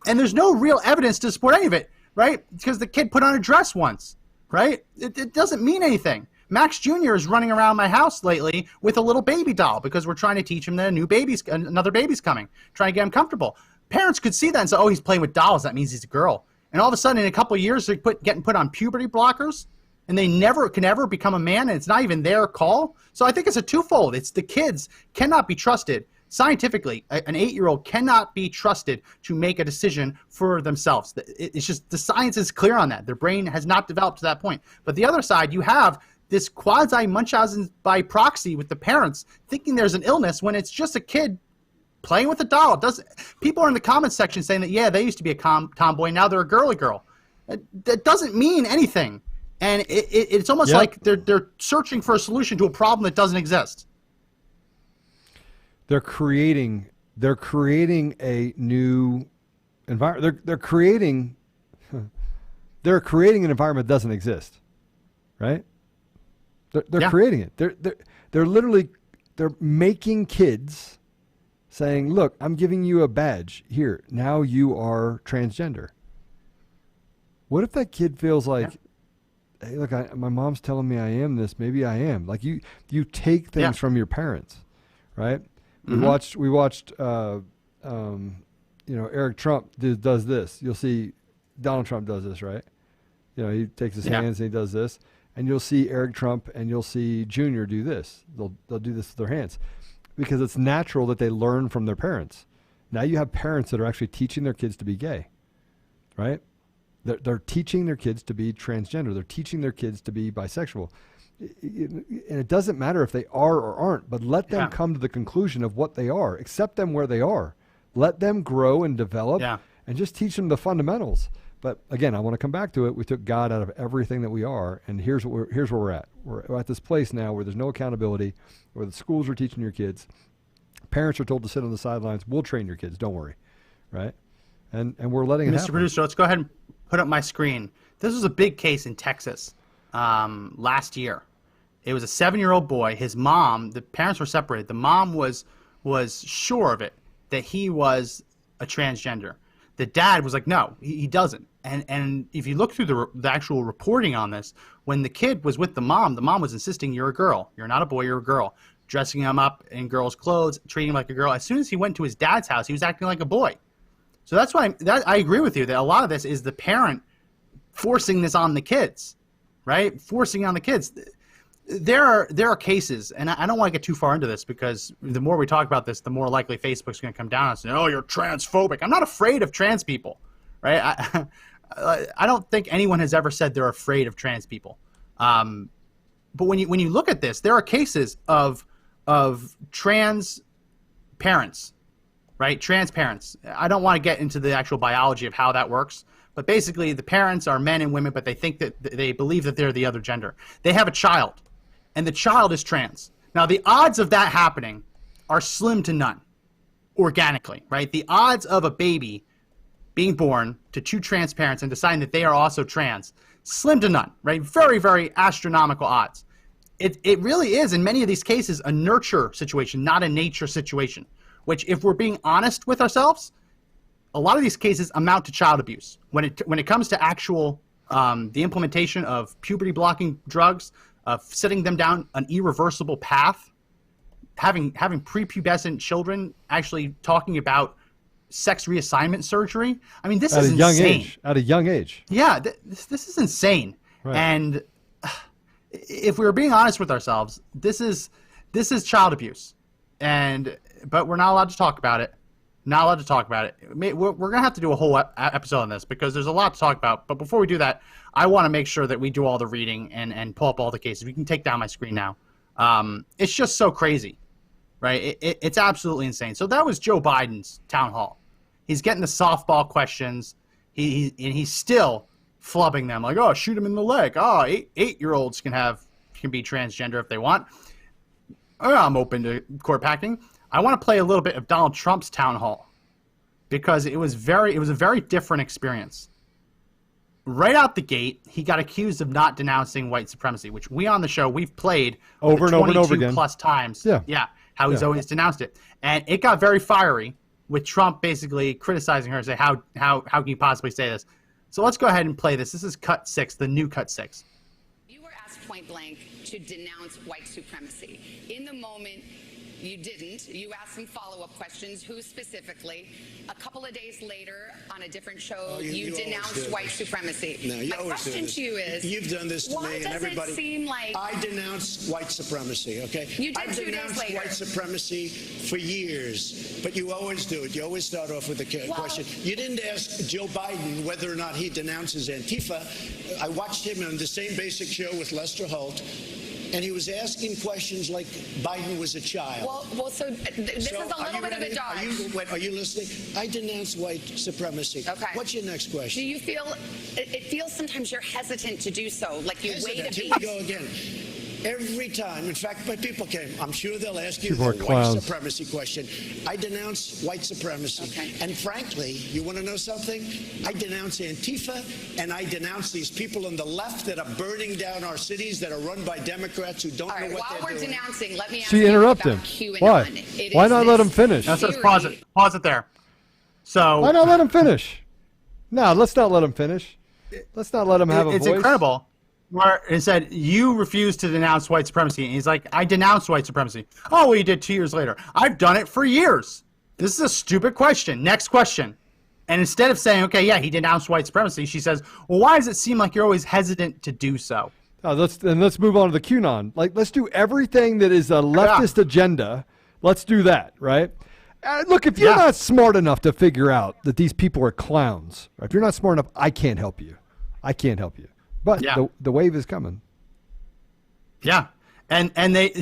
and there's no real evidence to support any of it. Right? Because the kid put on a dress once, right? It doesn't mean anything. Max Jr. is running around my house lately with a little baby doll because we're trying to teach him that another baby's coming, trying to get him comfortable. Parents could see that and say, oh, he's playing with dolls. That means he's a girl. And all of a sudden, in a couple of years, they're getting put on puberty blockers, and they never can ever become a man, and it's not even their call. So I think it's a twofold. It's the kids cannot be trusted. Scientifically, an 8-year-old cannot be trusted to make a decision for themselves. It's just the science is clear on that. Their brain has not developed to that point. But the other side, you have this quasi Munchausen by proxy with the parents, thinking there's an illness when it's just a kid playing with a doll. People are in the comments section saying that, yeah, they used to be a tomboy, now they're a girly girl. That doesn't mean anything. And it's almost like they're searching for a solution to a problem that doesn't exist. They're creating a new environment. They're creating an environment that doesn't exist, right? They're creating it. They're literally making kids saying, "Look, I'm giving you a badge here. Now you are transgender." What if that kid feels like, "Hey, look, my mom's telling me I am this. Maybe I am." Like you take things from your parents, right? Mm-hmm. We watched. Eric Trump does this. You'll see Donald Trump does this, right? He takes his hands and he does this, and you'll see Eric Trump and you'll see Junior do this. They'll do this with their hands, because it's natural that they learn from their parents. Now you have parents that are actually teaching their kids to be gay, right? They're teaching their kids to be transgender. They're teaching their kids to be bisexual. And it doesn't matter if they are or aren't, but let them come to the conclusion of what they are. Accept them where they are. Let them grow and develop, and just teach them the fundamentals. But again, I want to come back to it. We took God out of everything that we are, and here's where we're at. We're at this place now where there's no accountability, where the schools are teaching your kids. Parents are told to sit on the sidelines. We'll train your kids. Don't worry, right? And we're letting it happen. Mr. Producer, let's go ahead and put up my screen. This was a big case in Texas last year. It was a 7-year-old boy. His mom, the parents were separated. The mom was sure of it, that he was a transgender. The dad was like, no, he doesn't. And if you look through the actual reporting on this, when the kid was with the mom was insisting, you're a girl. You're not a boy, you're a girl. Dressing him up in girl's clothes, treating him like a girl. As soon as he went to his dad's house, he was acting like a boy. So that's why I agree with you that a lot of this is the parent forcing this on the kids, right? Forcing on the kids. There are cases, and I don't want to get too far into this, because the more we talk about this, the more likely Facebook's going to come down on us and say, oh, you're transphobic. I'm not afraid of trans people, right? I don't think anyone has ever said they're afraid of trans people. But when you look at this, there are cases of trans parents, right? Trans parents. I don't want to get into the actual biology of how that works, but basically the parents are men and women, but they believe that they're the other gender. They have a child, and the child is trans. Now, the odds of that happening are slim to none, organically, right? The odds of a baby being born to two trans parents and deciding that they are also trans, slim to none, right? Very, very astronomical odds. It really is, in many of these cases, a nurture situation, not a nature situation, which, if we're being honest with ourselves, a lot of these cases amount to child abuse. When it comes to actual the implementation of puberty blocking drugs, of setting them down an irreversible path, having prepubescent children actually talking about sex reassignment surgery. I mean, this is insane. At a young age. Yeah, this is insane. Right. And if we were being honest with ourselves, this is child abuse. But we're not allowed to talk about it. Not allowed to talk about it. We're going to have to do a whole episode on this, because there's a lot to talk about. But before we do that, I want to make sure that we do all the reading and pull up all the cases. We can take down my screen now. It's just so crazy, right? It's absolutely insane. So that was Joe Biden's town hall. He's getting the softball questions. He's still flubbing them, like, oh, shoot him in the leg. Oh, eight-year-olds can be transgender if they want. I'm open to court packing. I want to play a little bit of Donald Trump's town hall, because it was a very different experience. Right out the gate, he got accused of not denouncing white supremacy, which we on the show, we've played over and over again plus times. How he's always denounced it. And it got very fiery, with Trump basically criticizing her and say, how can you possibly say this? So let's go ahead and play this. This is cut 6, the new cut 6. You were asked point blank to denounce white supremacy. In the moment, You didn't. You asked me follow-up questions. Who specifically? A couple of days later, on a different show, you denounced white supremacy. No, you My always question do to you is, you've done this to why me and does everybody. It seem like I denounce white supremacy. Okay, you did I've 2 days denounced later. white supremacy for years, but you always do it. You always start off with a question. You didn't ask Joe Biden whether or not he denounces Antifa. I watched him on the same basic show with Lester Holt, and he was asking questions like Biden was a child. So this is a little bit of a dodge. Are you listening? I denounce white supremacy. Okay. What's your next question? Do you feel, it feels sometimes you're hesitant to do so, like you wait a Here beat. we go again. Every time, in fact, my people came, I'm sure they'll ask you Two the more white clowns. supremacy question. I denounce white supremacy. Okay. And frankly, you want to know something? I denounce Antifa, and I denounce these people on the left that are burning down our cities that are run by Democrats who don't know what While they're we're doing. denouncing, let me ask She you interrupted about him. QAnon. Why? It Why is not let this him finish? Let's pause it. Pause it there. So Why not let him finish? No, let's not let him finish. Let's not let him have a it's voice. incredible. Where it said, you refuse to denounce white supremacy. And he's like, I denounced white supremacy. Oh, well, you did 2 years later. I've done it for years. This is a stupid question. Next question. And instead of saying, okay, yeah, he denounced white supremacy, she says, well, why does it seem like you're always hesitant to do so? Let's move on to the QAnon. Like, let's do everything that is a leftist agenda. Let's do that, right? Look, if you're not smart enough to figure out that these people are clowns, or if you're not smart enough, I can't help you. I can't help you. But the wave is coming. Yeah. And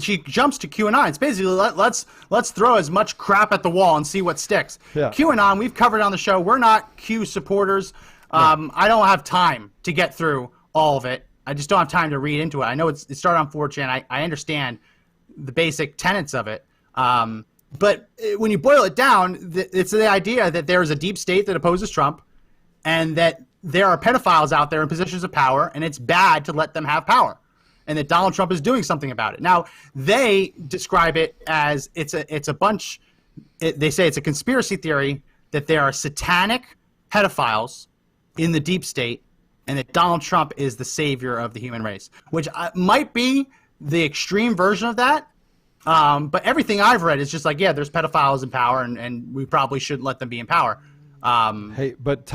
she jumps to QAnon. It's basically let's throw as much crap at the wall and see what sticks. Yeah. QAnon, we've covered it on the show. We're not Q supporters. I don't have time to get through all of it. I just don't have time to read into it. I know it started on 4chan. I understand the basic tenets of it. But when you boil it down, it's the idea that there is a deep state that opposes Trump, and that there are pedophiles out there in positions of power, and it's bad to let them have power, and that Donald Trump is doing something about it. Now, they describe it as it's a bunch. They say it's a conspiracy theory that there are satanic pedophiles in the deep state, and that Donald Trump is the savior of the human race, which might be the extreme version of that. But everything I've read is just like, yeah, there's pedophiles in power, and we probably shouldn't let them be in power. Hey, but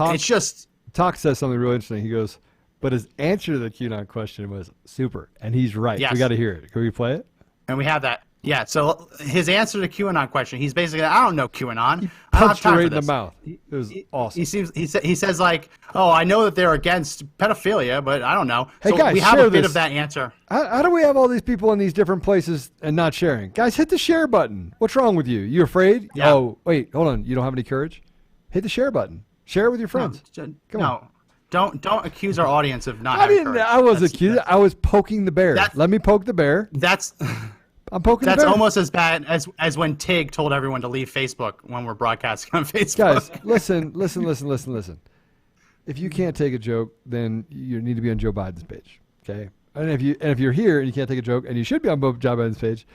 Talk says something really interesting. He goes, but his answer to the QAnon question was super, and he's right. Yes. We got to hear it. Can we play it? And we have that. Yeah, so his answer to QAnon question, he's basically, I don't know QAnon. I don't have Punched time her for in the this. mouth. It was awesome. He says like, oh, I know that they're against pedophilia, but I don't know. Hey, so guys, we have share a bit this. of that answer. How do we have all these people in these different places and not sharing? Guys, hit the share button. What's wrong with you? You afraid? Yeah. Oh, wait, hold on. You don't have any courage? Hit the share button. Share it with your friends. Come on. Don't accuse our audience of not I having didn't. courage. I was accused. I was poking the bear. Let me poke the bear. I'm poking the That's bear. almost as bad as when Tig told everyone to leave Facebook when we're broadcasting on Facebook. Guys, listen. If you can't take a joke, then you need to be on Joe Biden's page. Okay. And if you're here and you can't take a joke, and you should be on Joe Biden's page,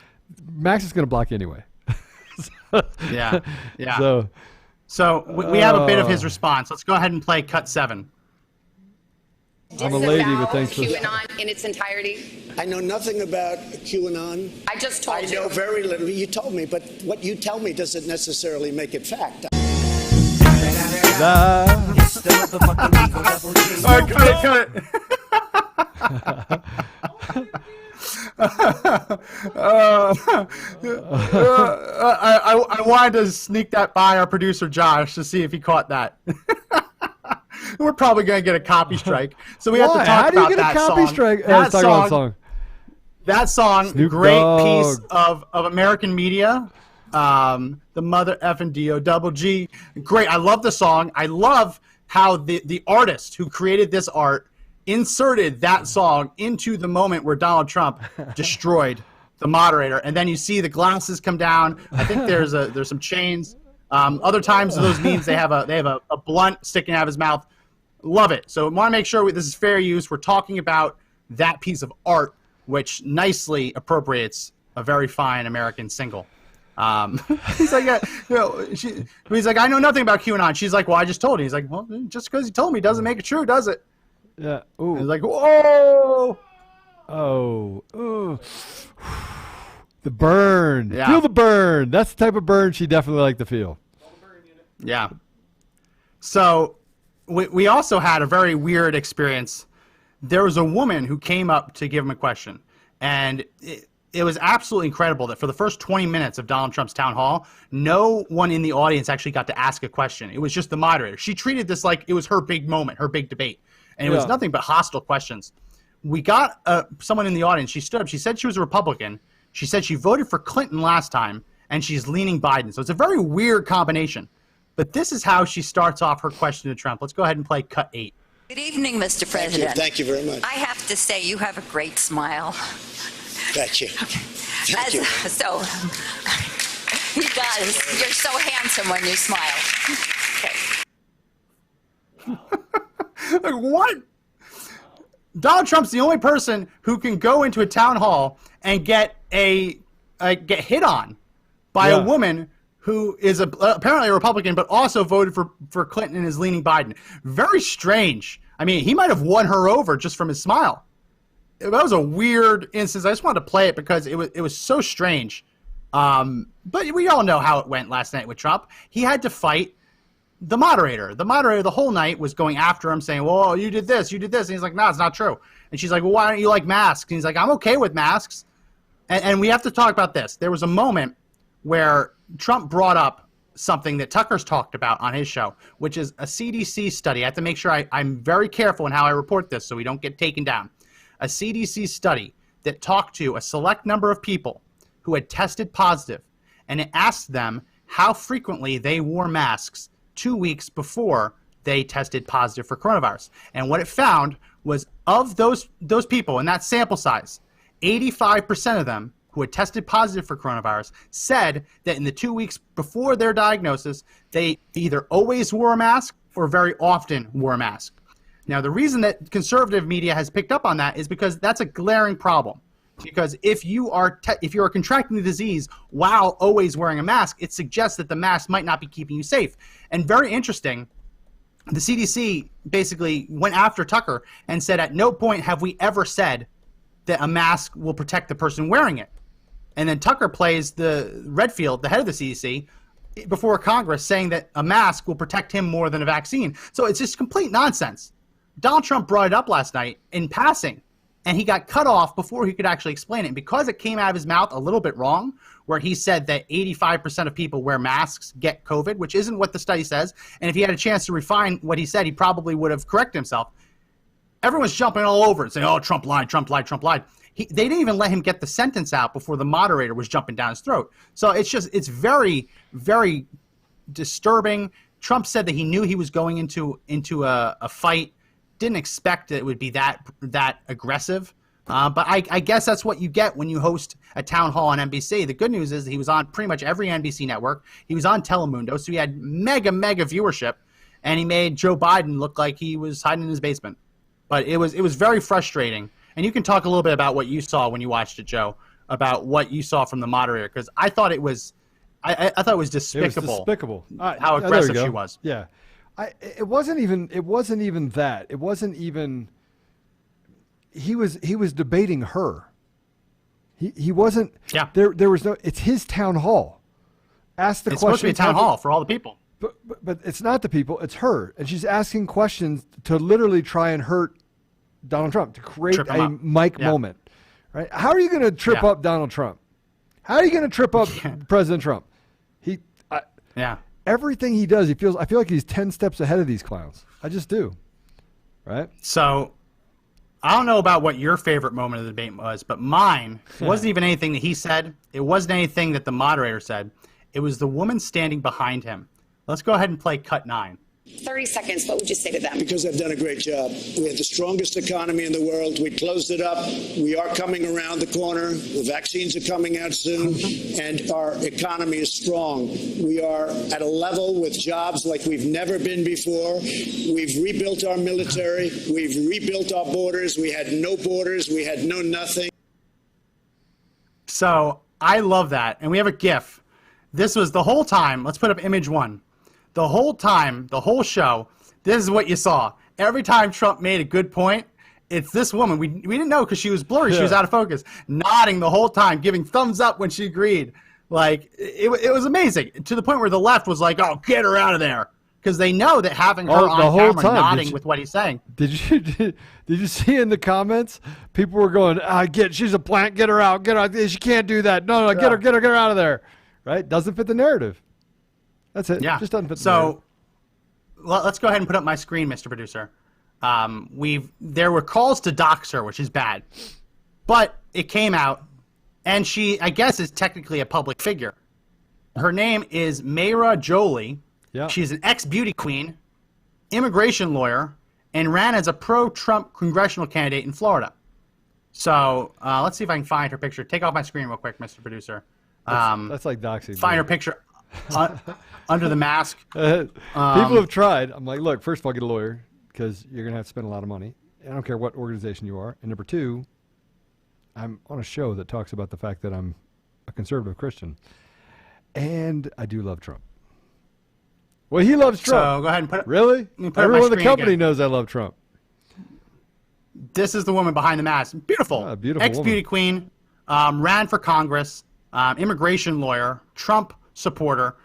Max is going to block you anyway. Yeah. So we have a bit of his response. Let's go ahead and play cut 7. I'm a lady, but thanks for QAnon in its entirety. I know nothing about QAnon. I just told you. I know very little. You told me, but what you tell me doesn't necessarily make it fact. All right, cut it. I wanted to sneak that by our producer Josh to see if he caught that. We're probably going to get a copy strike, so we have to talk How do you about get a that copy song. strike? That Let's talk about the song. That song, Snoop great Dogg. piece of American media. The mother effing D-O-double-G. Great. I love the song. I love how the artist who created this art inserted that song into the moment where Donald Trump destroyed the moderator. And then you see the glasses come down. I think there's some chains. Other times in those memes they have a blunt sticking out of his mouth. Love it. So I want to make sure this is fair use. We're talking about that piece of art, which nicely appropriates a very fine American single. He's like, he's like, I know nothing about QAnon. She's like, well, I just told you. He's like, well, just because you told me doesn't make it true, does it? Yeah. Ooh. He's like, whoa. Oh. Ooh. The burn. Yeah. Feel the burn. That's the type of burn she definitely liked to feel. Yeah. So we also had a very weird experience. There was a woman who came up to give him a question, and it was absolutely incredible that for the first 20 minutes of Donald Trump's town hall, no one in the audience actually got to ask a question. It was just the moderator. She treated this like it was her big moment, her big debate, and it was nothing but hostile questions. We got someone in the audience. She stood up. She said she was a Republican. She said she voted for Clinton last time, and she's leaning Biden. So it's a very weird combination. But this is how she starts off her question to Trump. Let's go ahead and play cut 8. Good evening, Mr. President. Thank you very much. I have to say, you have a great smile. Thank you. Okay. Thank you. So, he does. You're so handsome when you smile. Okay. Like, what? Donald Trump's the only person who can go into a town hall and get get hit on by a woman who is apparently a Republican, but also voted for Clinton and is leaning Biden. Very strange. I mean, he might have won her over just from his smile. That was a weird instance. I just wanted to play it because it was so strange. But we all know how it went last night with Trump. He had to fight the moderator. The moderator the whole night was going after him, saying, well, you did this. And he's like, no, it's not true. And she's like, well, why don't you like masks? And he's like, I'm okay with masks. And we have to talk about this. There was a moment where Trump brought up something that Tucker's talked about on his show, which is a CDC study. I have to make sure I'm very careful in how I report this so we don't get taken down. A CDC study that talked to a select number of people who had tested positive, and it asked them how frequently they wore masks 2 weeks before they tested positive for coronavirus. And what it found was of those people in that sample size, 85% of them who had tested positive for coronavirus said that in the 2 weeks before their diagnosis, they either always wore a mask or very often wore a mask. Now, the reason that conservative media has picked up on that is because that's a glaring problem. Because if you are contracting the disease while always wearing a mask, it suggests that the mask might not be keeping you safe. And very interesting, the CDC basically went after Tucker and said at no point have we ever said that a mask will protect the person wearing it. And then Tucker plays the Redfield, the head of the CDC, before Congress saying that a mask will protect him more than a vaccine. So it's just complete nonsense. Donald Trump brought it up last night in passing, and he got cut off before he could actually explain it. And because it came out of his mouth a little bit wrong, where he said that 85% of people wear masks get COVID, which isn't what the study says. And if he had a chance to refine what he said, he probably would have corrected himself. Everyone's jumping all over it, saying, oh, Trump lied, Trump lied, Trump lied. They didn't even let him get the sentence out before the moderator was jumping down his throat. So it's very, very disturbing. Trump said that he knew he was going into a fight, didn't expect that it would be that aggressive. But I guess that's what you get when you host a town hall on NBC. The good news is that he was on pretty much every NBC network. He was on Telemundo, so he had mega viewership, and he made Joe Biden look like he was hiding in his basement. But it was very frustrating. And you can talk a little bit about what you saw when you watched it, Joe, about what you saw from the moderator, because I thought it was, I thought it was despicable. It was despicable. How aggressive she was. Yeah, it wasn't even that. It wasn't even. He was debating her. He wasn't. Yeah. There was no. It's his town hall. Ask the question. It's supposed to be a town hall for all the people. But it's not the people. It's her, and she's asking questions to literally try and hurt Donald Trump, to create a mic moment, right? How are you going to trip up Donald Trump? How are you going to trip up President Trump? Everything he does, I feel like he's 10 steps ahead of these clowns. I just do, right? So I don't know about what your favorite moment of the debate was, but mine wasn't even anything that he said. It wasn't anything that the moderator said. It was the woman standing behind him. Let's go ahead and play cut 9. 30 seconds, what would you say to them? Because they've done a great job. We had the strongest economy in the world. We closed it up. We are coming around the corner. The vaccines are coming out soon, and our economy is strong. We are at a level with jobs like we've never been before. We've rebuilt our military. We've rebuilt our borders. We had no borders. We had no nothing. So I love that. And we have a GIF. This was the whole time. Let's put up image 1. The whole time, the whole show, this is what you saw. Every time Trump made a good point, it's this woman. We didn't know because she was blurry. She was out of focus, nodding the whole time, giving thumbs up when she agreed. Like, it was amazing, to the point where the left was like, oh, get her out of there. Because they know that having her on camera nodding with what he's saying. Did you see in the comments? People were going, she's a plant, get her out, get her out. She can't do that. No, get her out of there. Right? Doesn't fit the narrative. That's it. Yeah. Just doesn't fit the narrative. So let's go ahead and put up my screen, Mr. Producer. There were calls to dox her, which is bad. But it came out, and she, I guess, is technically a public figure. Her name is Mayra Jolie. Yeah. She's an ex-beauty queen, immigration lawyer, and ran as a pro-Trump congressional candidate in Florida. So let's see if I can find her picture. Take off my screen real quick, Mr. Producer. That's like doxing. Find her picture under the mask. People have tried. I'm like, look, first of all, get a lawyer because you're going to have to spend a lot of money. I don't care what organization you are. And number two, I'm on a show that talks about the fact that I'm a conservative Christian. And I do love Trump. Well, he loves Trump. So go ahead and put it. Really? Everyone in the company knows I love Trump. This is the woman behind the mask. Beautiful. Beautiful ex-beauty queen, ran for Congress, immigration lawyer, Trump supporter.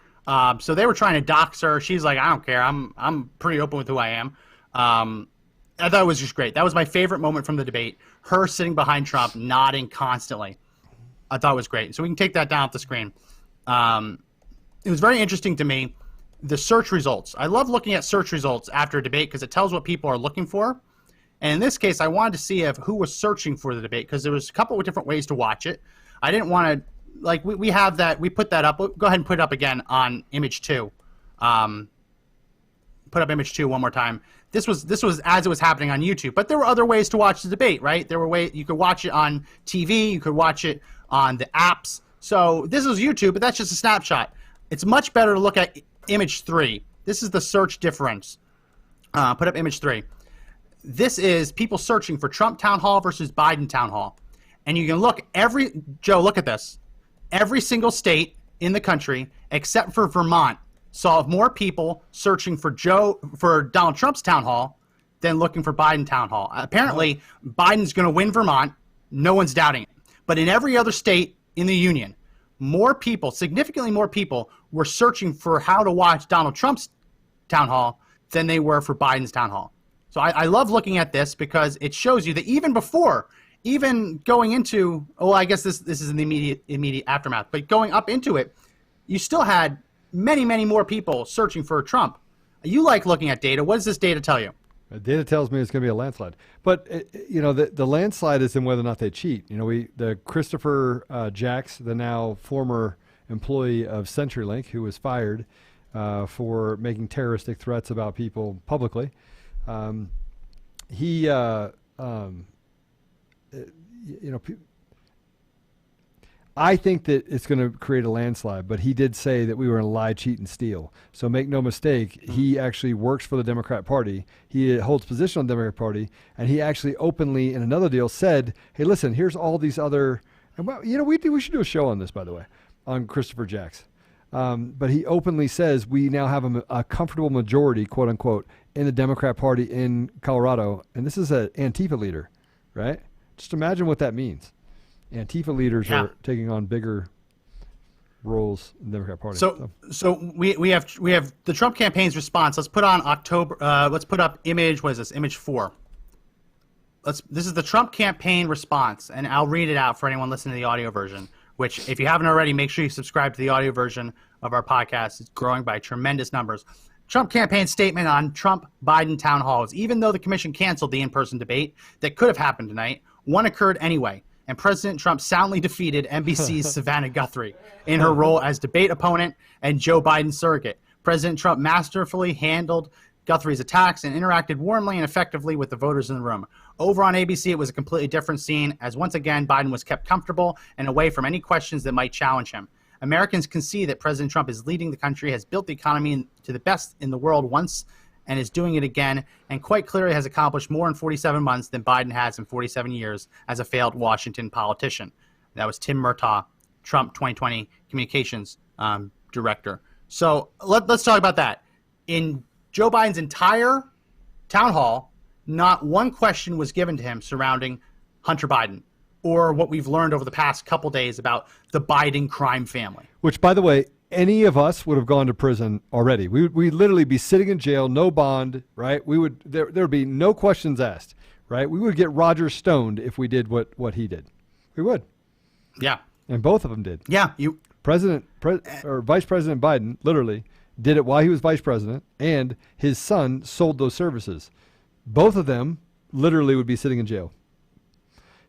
So they were trying to dox her. She's like, I don't care. I'm pretty open with who I am. I thought it was just great. That was my favorite moment from the debate. Her sitting behind Trump, nodding constantly. I thought it was great. So we can take that down off the screen. It was very interesting to me. The search results. I love looking at search results after a debate because it tells what people are looking for. And in this case, I wanted to see who was searching for the debate because there was a couple of different ways to watch it. I didn't want to, like, we have that. We put that up. Go ahead and put it up again on image 2. Put up image 2 one more time. This was as it was happening on YouTube. But there were other ways to watch the debate, right? There were ways you could watch it on TV. You could watch it on the apps. So this is YouTube, but that's just a snapshot. It's much better to look at image 3. This is the search difference. Put up image 3. This is people searching for Trump town hall versus Biden town hall. And you can look Joe, look at this. Every single state in the country, except for Vermont, saw more people searching for Donald Trump's town hall than looking for Biden town hall. Apparently, Biden's going to win Vermont. No one's doubting it. But in every other state in the union, more people, significantly more people, were searching for how to watch Donald Trump's town hall than they were for Biden's town hall. So I love looking at this because it shows you that even before, even going into, I guess this is in the immediate aftermath, but going up into it, you still had many, many more people searching for Trump. You like looking at data. What does this data tell you? The data tells me it's going to be a landslide. But, the landslide is in whether or not they cheat. The Christopher Jacks, the now former employee of CenturyLink, who was fired for making terroristic threats about people publicly, I think that it's going to create a landslide, but he did say that we were going to lie, cheat, and steal. So make no mistake, he actually works for the Democrat Party. He holds position on the Democrat Party, and he actually openly, in another deal, said, hey, listen, here's all these other, and we should do a show on this, by the way, on Christopher Jacks. But he openly says we now have a comfortable majority, quote unquote, in the Democrat Party in Colorado. And this is an Antifa leader, right? Just imagine what that means. Antifa leaders are taking on bigger roles in the Democrat Party. So we have the Trump campaign's response. Let's put on let's put up image. What is this? Image 4. This is the Trump campaign response, and I'll read it out for anyone listening to the audio version. Which, if you haven't already, make sure you subscribe to the audio version of our podcast. It's growing by tremendous numbers. Trump campaign statement on Trump-Biden town halls. Even though the commission canceled the in-person debate that could have happened tonight, one occurred anyway, and President Trump soundly defeated NBC's Savannah Guthrie in her role as debate opponent and Joe Biden's surrogate. President Trump masterfully handled Guthrie's attacks and interacted warmly and effectively with the voters in the room. Over on ABC, it was a completely different scene, as once again, Biden was kept comfortable and away from any questions that might challenge him. Americans can see that President Trump is leading the country, has built the economy to the best in the world once, and is doing it again, and quite clearly has accomplished more in 47 months than Biden has in 47 years as a failed Washington politician. That was Tim Murtaugh, Trump 2020 communications director. So let's talk about that. In Joe Biden's entire town hall, not one question was given to him surrounding Hunter Biden or what we've learned over the past couple days about the Biden crime family. Which, by the way, any of us would have gone to prison already. We'd literally be sitting in jail, no bond, right? There would be no questions asked, right? We would get Roger stoned if we did what he did. We would. Yeah. And both of them did. Yeah. Vice President Biden literally did it while he was vice president, and his son sold those services. Both of them literally would be sitting in jail.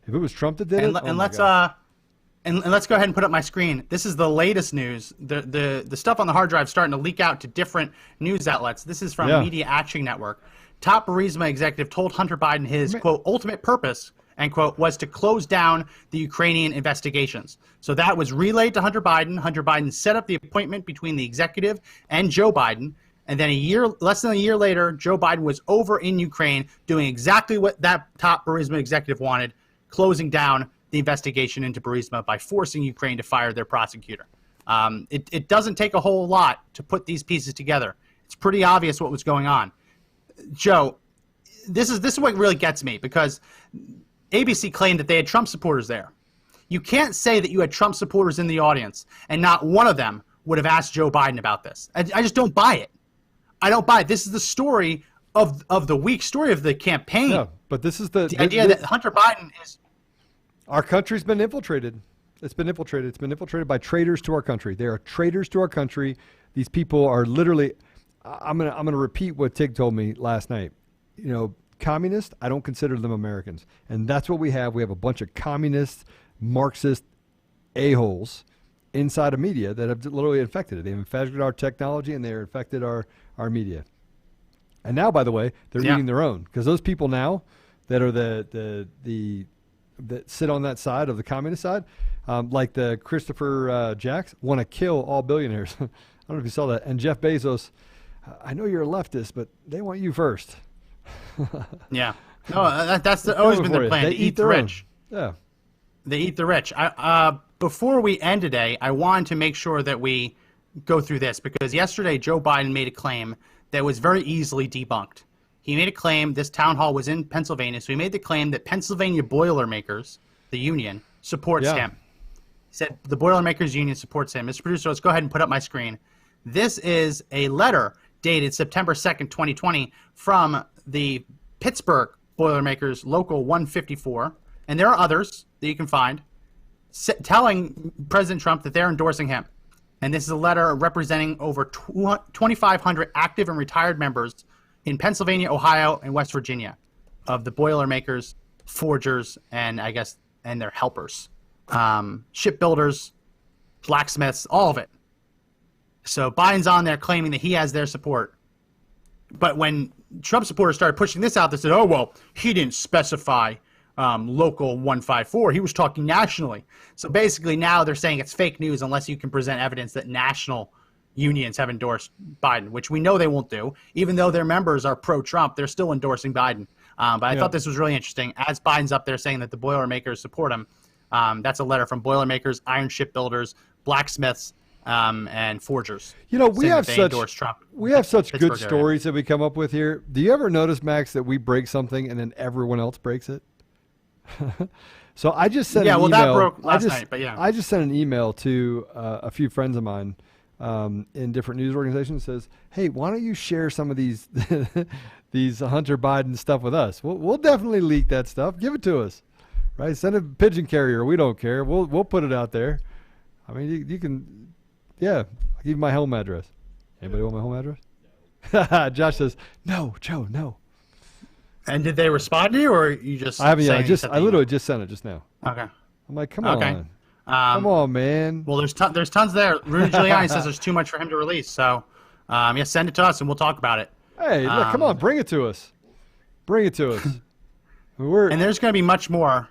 If it was Trump that did it, And let's go ahead and put up my screen. This is the latest news. The stuff on the hard drive is starting to leak out to different news outlets. This is from Media Action Network. Top Burisma executive told Hunter Biden his, quote, ultimate purpose, end quote, was to close down the Ukrainian investigations. So that was relayed to Hunter Biden. Hunter Biden set up the appointment between the executive and Joe Biden. And then less than a year later, Joe Biden was over in Ukraine doing exactly what that top Burisma executive wanted, closing down the investigation into Burisma by forcing Ukraine to fire their prosecutor. It doesn't take a whole lot to put these pieces together. It's pretty obvious what was going on. Joe, this is what really gets me, because ABC claimed that they had Trump supporters there. You can't say that you had Trump supporters in the audience and not one of them would have asked Joe Biden about this. I just don't buy it. I don't buy it. This is the story of the week, story of the campaign. Yeah, but this is the idea that Hunter Biden is... Our country's been infiltrated. It's been infiltrated. It's been infiltrated by traitors to our country. They are traitors to our country. These people are literally... I'm gonna repeat what Tig told me last night. You know, communists, I don't consider them Americans. And that's what we have. We have a bunch of communist, Marxist a-holes inside of media that have literally infected it. They've infected our technology and they're infected our media. And now, by the way, they're eating their own. Because those people now that are that sit on that side of the communist side, like the Christopher Jacks, want to kill all billionaires. I don't know if you saw that. And Jeff Bezos, I know you're a leftist, but they want you first. Yeah. No, that's always been their plan. They to eat the rich. Yeah. They eat the rich. Before we end today, I wanted to make sure that we go through this, because yesterday Joe Biden made a claim that was very easily debunked. He made a claim, this town hall was in Pennsylvania, so he made the claim that Pennsylvania Boilermakers, the union, supports him. He said the Boilermakers union supports him. Mr. Producer, let's go ahead and put up my screen. This is a letter dated September 2nd, 2020 from the Pittsburgh Boilermakers Local 154, and there are others that you can find, telling President Trump that they're endorsing him. And this is a letter representing over 2,500 active and retired members in Pennsylvania, Ohio, and West Virginia of the Boilermakers, forgers, and and their helpers, shipbuilders, blacksmiths, all of it. So Biden's on there claiming that he has their support. But when Trump supporters started pushing this out, they said, oh, well, he didn't specify local 154. He was talking nationally. So basically now they're saying it's fake news unless you can present evidence that national unions have endorsed Biden, which we know they won't do. Even though their members are pro-Trump, they're still endorsing Biden. But I thought this was really interesting. As Biden's up there saying that the Boilermakers support him, that's a letter from Boilermakers, iron shipbuilders, blacksmiths, and forgers. You know, we have such Pittsburgh good stories that we come up with here. Do you ever notice, Max, that we break something and then everyone else breaks it? So I just sent an email. That broke last night, but yeah. I just sent an email to a few friends of mine in different news organizations. Says, hey, why don't you share some of these these Hunter Biden stuff with us? We'll definitely leak that stuff. Give it to us, right? Send a pigeon carrier. We don't care. We'll put it out there. I mean, you can. Yeah, I'll give you my home address. Anybody want my home address? Josh says, no, Joe, no. And did they respond to you, or you just? I haven't yet. I literally just sent it just now. Okay. I'm like, come on. Come on, man. Well, there's tons there. Rudy Giuliani says there's too much for him to release. So, send it to us and we'll talk about it. Hey, look, come on, bring it to us. Bring it to us. And there's going to be much more.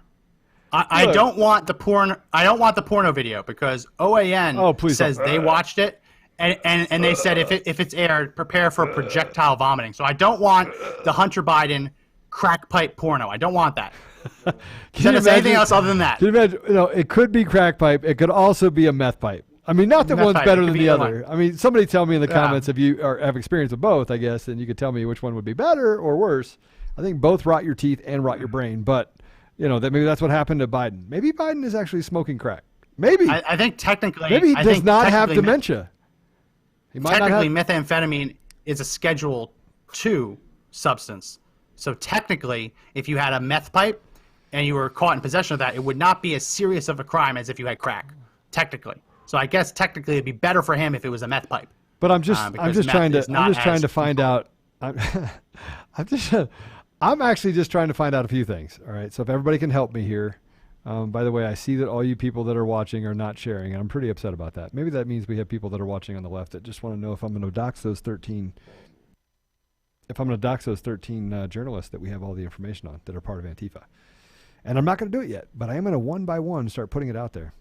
I don't want the porn. I don't want the porno video because OAN says they watched it, and they said if it's aired, prepare for projectile vomiting. So I don't want the Hunter Biden crack pipe porno. I don't want that. Send us anything else other than that. Can you imagine? It could be crack pipe. It could also be a meth pipe. I mean, not that one's better than the other. I mean, somebody tell me in the comments if you have experience with both, I guess, and you could tell me which one would be better or worse. I think both rot your teeth and rot your brain. But that maybe that's what happened to Biden. Maybe Biden is actually smoking crack. Maybe. I think technically. Maybe he does not have dementia. He might technically, not have... methamphetamine is a Schedule II substance. So technically, if you had a meth pipe and you were caught in possession of that, it would not be as serious of a crime as if you had crack. Technically. So I guess technically it'd be better for him if it was a meth pipe. But I'm just trying to find out. I'm actually just trying to find out a few things. All right. So if everybody can help me here. By the way, I see that all you people that are watching are not sharing, and I'm pretty upset about that. Maybe that means we have people that are watching on the left that just want to know if I'm going to dox those 13. If I'm going to dox those 13 journalists that we have all the information on that are part of Antifa. And I'm not going to do it yet, but I am going to one by one start putting it out there.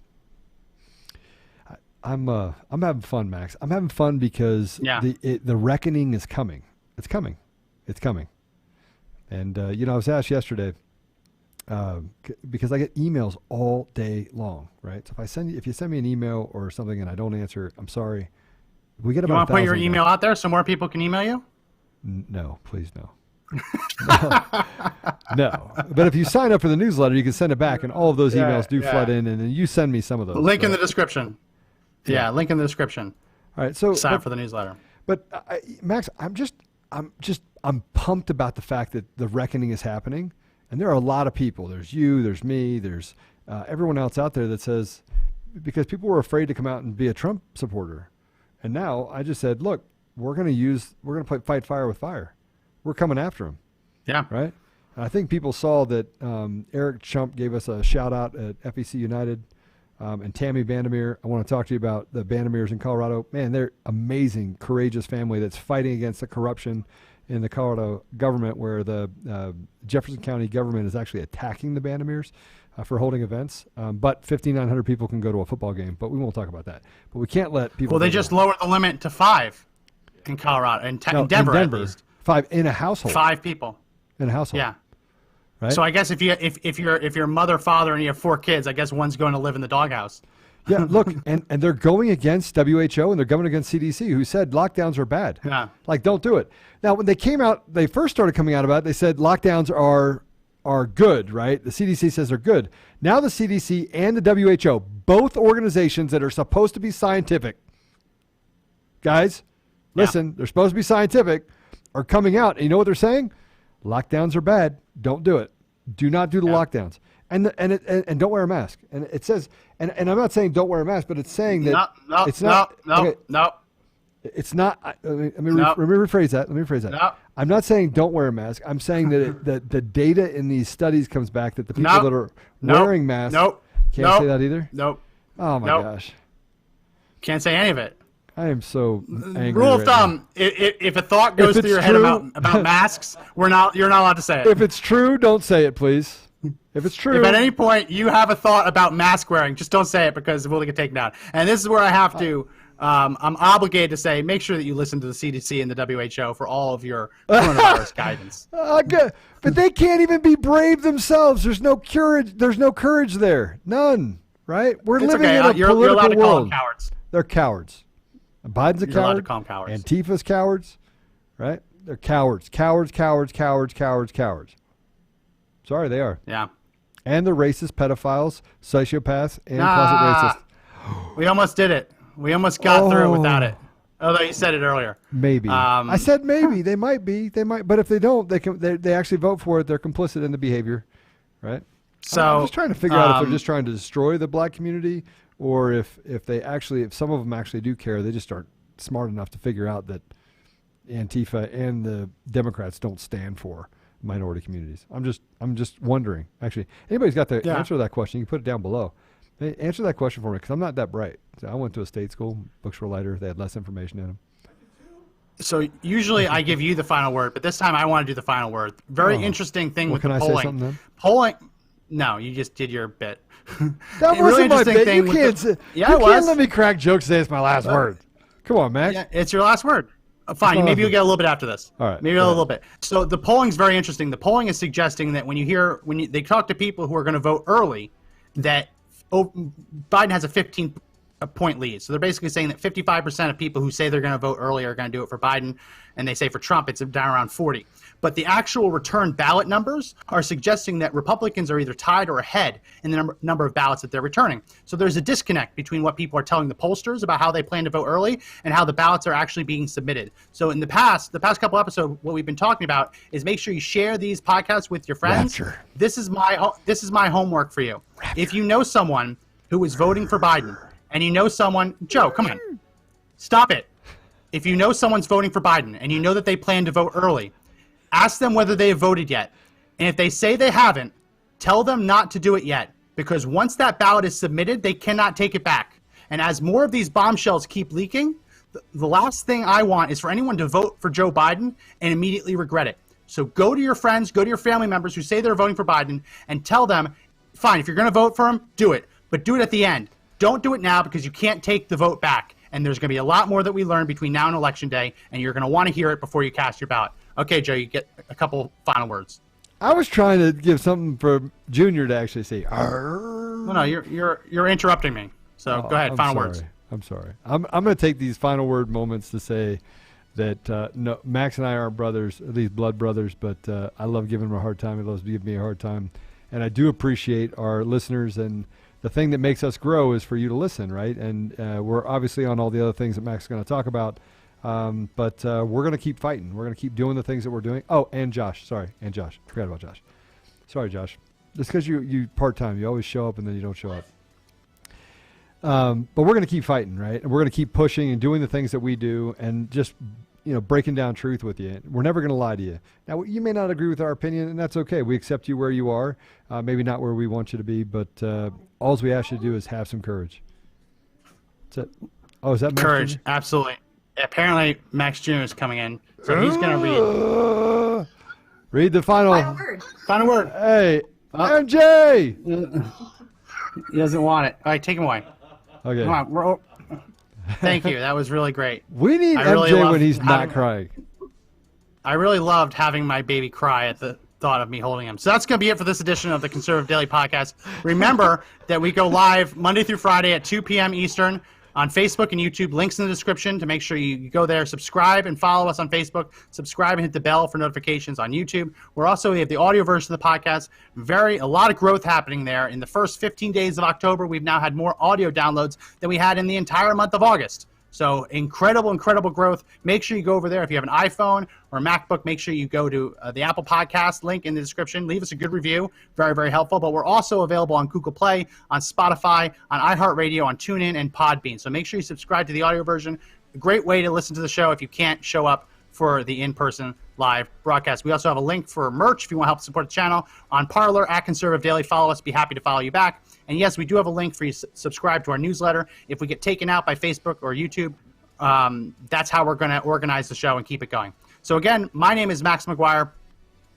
I'm having fun, Max. I'm having fun because the reckoning is coming. It's coming. It's coming. And I was asked yesterday because I get emails all day long, right? So if you send me an email or something and I don't answer, I'm sorry. We get about. You want to put your email out there so more people can email you? No, please no. No. But if you sign up for the newsletter, you can send it back, and all of those emails do flood in, and then you send me some of those. Link in the description. Yeah, link in the description. All right, so sign up for the newsletter. But Max, I'm pumped about the fact that the reckoning is happening, and there are a lot of people. There's you, there's me, there's everyone else out there that says, because people were afraid to come out and be a Trump supporter, and now I just said, look, we're going to fight fire with fire. We're coming after him. Yeah. Right. And I think people saw that Eric Chump gave us a shout out at FEC United. And Tammy Bandemir, I want to talk to you about the Bandemirs in Colorado. Man, they're amazing, courageous family that's fighting against the corruption in the Colorado government, where the Jefferson County government is actually attacking the Bandemirs for holding events. But 5,900 people can go to a football game, but we won't talk about that. But we can't let people. Well, they just lowered the limit to 5 in Colorado, in Denver at least. 5 in a household. 5 people in a household. Yeah. Right? So I guess if you're mother, father, and you have 4 kids, I guess one's going to live in the doghouse. Yeah, look, and they're going against WHO and they're going against CDC, who said lockdowns are bad. Yeah. Like, don't do it. Now, when they first started coming out about it, they said lockdowns are good, right? The CDC says they're good. Now the CDC and the WHO, both organizations that are supposed to be scientific, guys, listen, they're supposed to be scientific, are coming out. And you know what they're saying? Lockdowns are bad. Don't do it. Do not do the lockdowns. And don't wear a mask. And it says, and I'm not saying don't wear a mask, but it's saying that it's not. No. It's not. Let me rephrase that. No. I'm not saying don't wear a mask. I'm saying that the data in these studies comes back that the people that are wearing masks can't say that either. Nope. Oh my gosh. Can't say any of it. I am so angry. Rule of thumb: if a thought goes through your head about masks, you're not allowed to say it. If it's true, don't say it, please. If it's true. If at any point you have a thought about mask wearing, just don't say it because we'll get taken down. And this is where I have to. I'm obligated to say, make sure that you listen to the CDC and the WHO for all of your coronavirus guidance. But they can't even be brave themselves. There's no courage. There's no courage there. None. Right? We're living in a political you're allowed to call world. them cowards. They're cowards. Biden's a You're allowed coward. to call them cowards. Antifa's cowards. Right? They're cowards. Cowards. Sorry, they are. Yeah. And they're racist, pedophiles, sociopaths, and closet racist. We almost did it. We almost got through without it. Although you said it earlier. Maybe. I said maybe. They might be. They might. But if they don't, they actually vote for it. They're complicit in the behavior. Right? So I'm just trying to figure out if they're just trying to destroy the black community, or if some of them actually do care. They just aren't smart enough to figure out that Antifa and the Democrats don't stand for minority communities. I'm just wondering. Actually, anybody's got the answer to that question, you can put it down below. Hey, answer that question for me, because I'm not that bright. So I went to a state school. Books were lighter. They had less information in them. So usually I give you the final word, but this time I want to do the final word. Very interesting thing with the polling. Can I say something then? Polling. No, you just did your bit. That wasn't my bit. You can't let me crack jokes and say it's my last word. Come on, Max. Yeah, it's your last word. Fine. Maybe you'll get a little bit after this. All right. Maybe a little bit. So the polling's very interesting. The polling is suggesting that they talk to people who are going to vote early, that Biden has a 15 a point lead. So they're basically saying that 55% of people who say they're going to vote early are going to do it for Biden, and they say for Trump it's down around 40. But the actual return ballot numbers are suggesting that Republicans are either tied or ahead in the number of ballots that they're returning. So there's a disconnect between what people are telling the pollsters about how they plan to vote early and how the ballots are actually being submitted. So in the past couple episodes, what we've been talking about is make sure you share these podcasts with your friends. Rapture. This is my homework for you. Rapture. If you know someone who is voting for Biden, and you know someone, Joe, come on, stop it. If you know someone's voting for Biden and you know that they plan to vote early, ask them whether they have voted yet. And if they say they haven't, tell them not to do it yet, because once that ballot is submitted, they cannot take it back. And as more of these bombshells keep leaking, the last thing I want is for anyone to vote for Joe Biden and immediately regret it. So go to your friends, go to your family members who say they're voting for Biden and tell them, fine, if you're going to vote for him, do it. But do it at the end. Don't do it now, because you can't take the vote back. And there's going to be a lot more that we learn between now and Election Day, and you're going to want to hear it before you cast your ballot. Okay, Joe, you get a couple final words. I was trying to give something for Junior to actually say. No, you're interrupting me. So go ahead, final words. I'm sorry. I'm going to take these final word moments to say that no, Max and I are brothers, at least blood brothers, but I love giving him a hard time. He loves to give me a hard time. And I do appreciate our listeners, and the thing that makes us grow is for you to listen, right? And we're obviously on all the other things that Max is going to talk about, but we're going to keep fighting. We're going to keep doing the things that we're doing. Oh, and Josh. Sorry, and Josh. Forgot about Josh. Sorry, Josh. Just because you part-time. You always show up and then you don't show up. But we're going to keep fighting, right? And we're going to keep pushing and doing the things that we do and just, breaking down truth with you. We're never going to lie to you. Now, you may not agree with our opinion, and that's okay. We accept you where you are. Maybe not where we want you to be, but all we ask you to do is have some courage. That's it. Oh, is that Max courage? Jr.? Absolutely. Apparently, Max Jr. is coming in, so he's going to read the final word. Final word. Hey, MJ! He doesn't want it. All right, take him away. Okay. Come on. Thank you. That was really great. We need MJ when he's not crying. I really loved having my baby cry at the thought of me holding him. So that's going to be it for this edition of the Conservative Daily Podcast. Remember that we go live Monday through Friday at 2 p.m. Eastern on Facebook and YouTube. Links in the description to make sure you go there, subscribe and follow us on Facebook, subscribe and hit the bell for notifications on YouTube. We have the audio version of the podcast. A lot of growth happening there. In the first 15 days of October, we've now had more audio downloads than we had in the entire month of August. So incredible growth. Make sure you go over there. If you have an iPhone or a MacBook, make sure you go to the Apple Podcast link in the description. Leave us a good review. Very, very helpful. But we're also available on Google Play, on Spotify, on iHeartRadio, on TuneIn, and Podbean. So make sure you subscribe to the audio version. A great way to listen to the show if you can't show up for the in-person live broadcast. We also have a link for merch if you want to help support the channel on Parler at Conservative Daily. Follow us. Be happy to follow you back. And yes, we do have a link for you to subscribe to our newsletter. If we get taken out by Facebook or YouTube, that's how we're going to organize the show and keep it going. So again, my name is Max McGuire.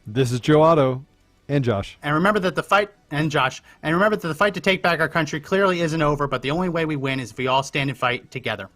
This is Joe Otto and Josh. And remember that the fight to take back our country clearly isn't over, but the only way we win is if we all stand and fight together.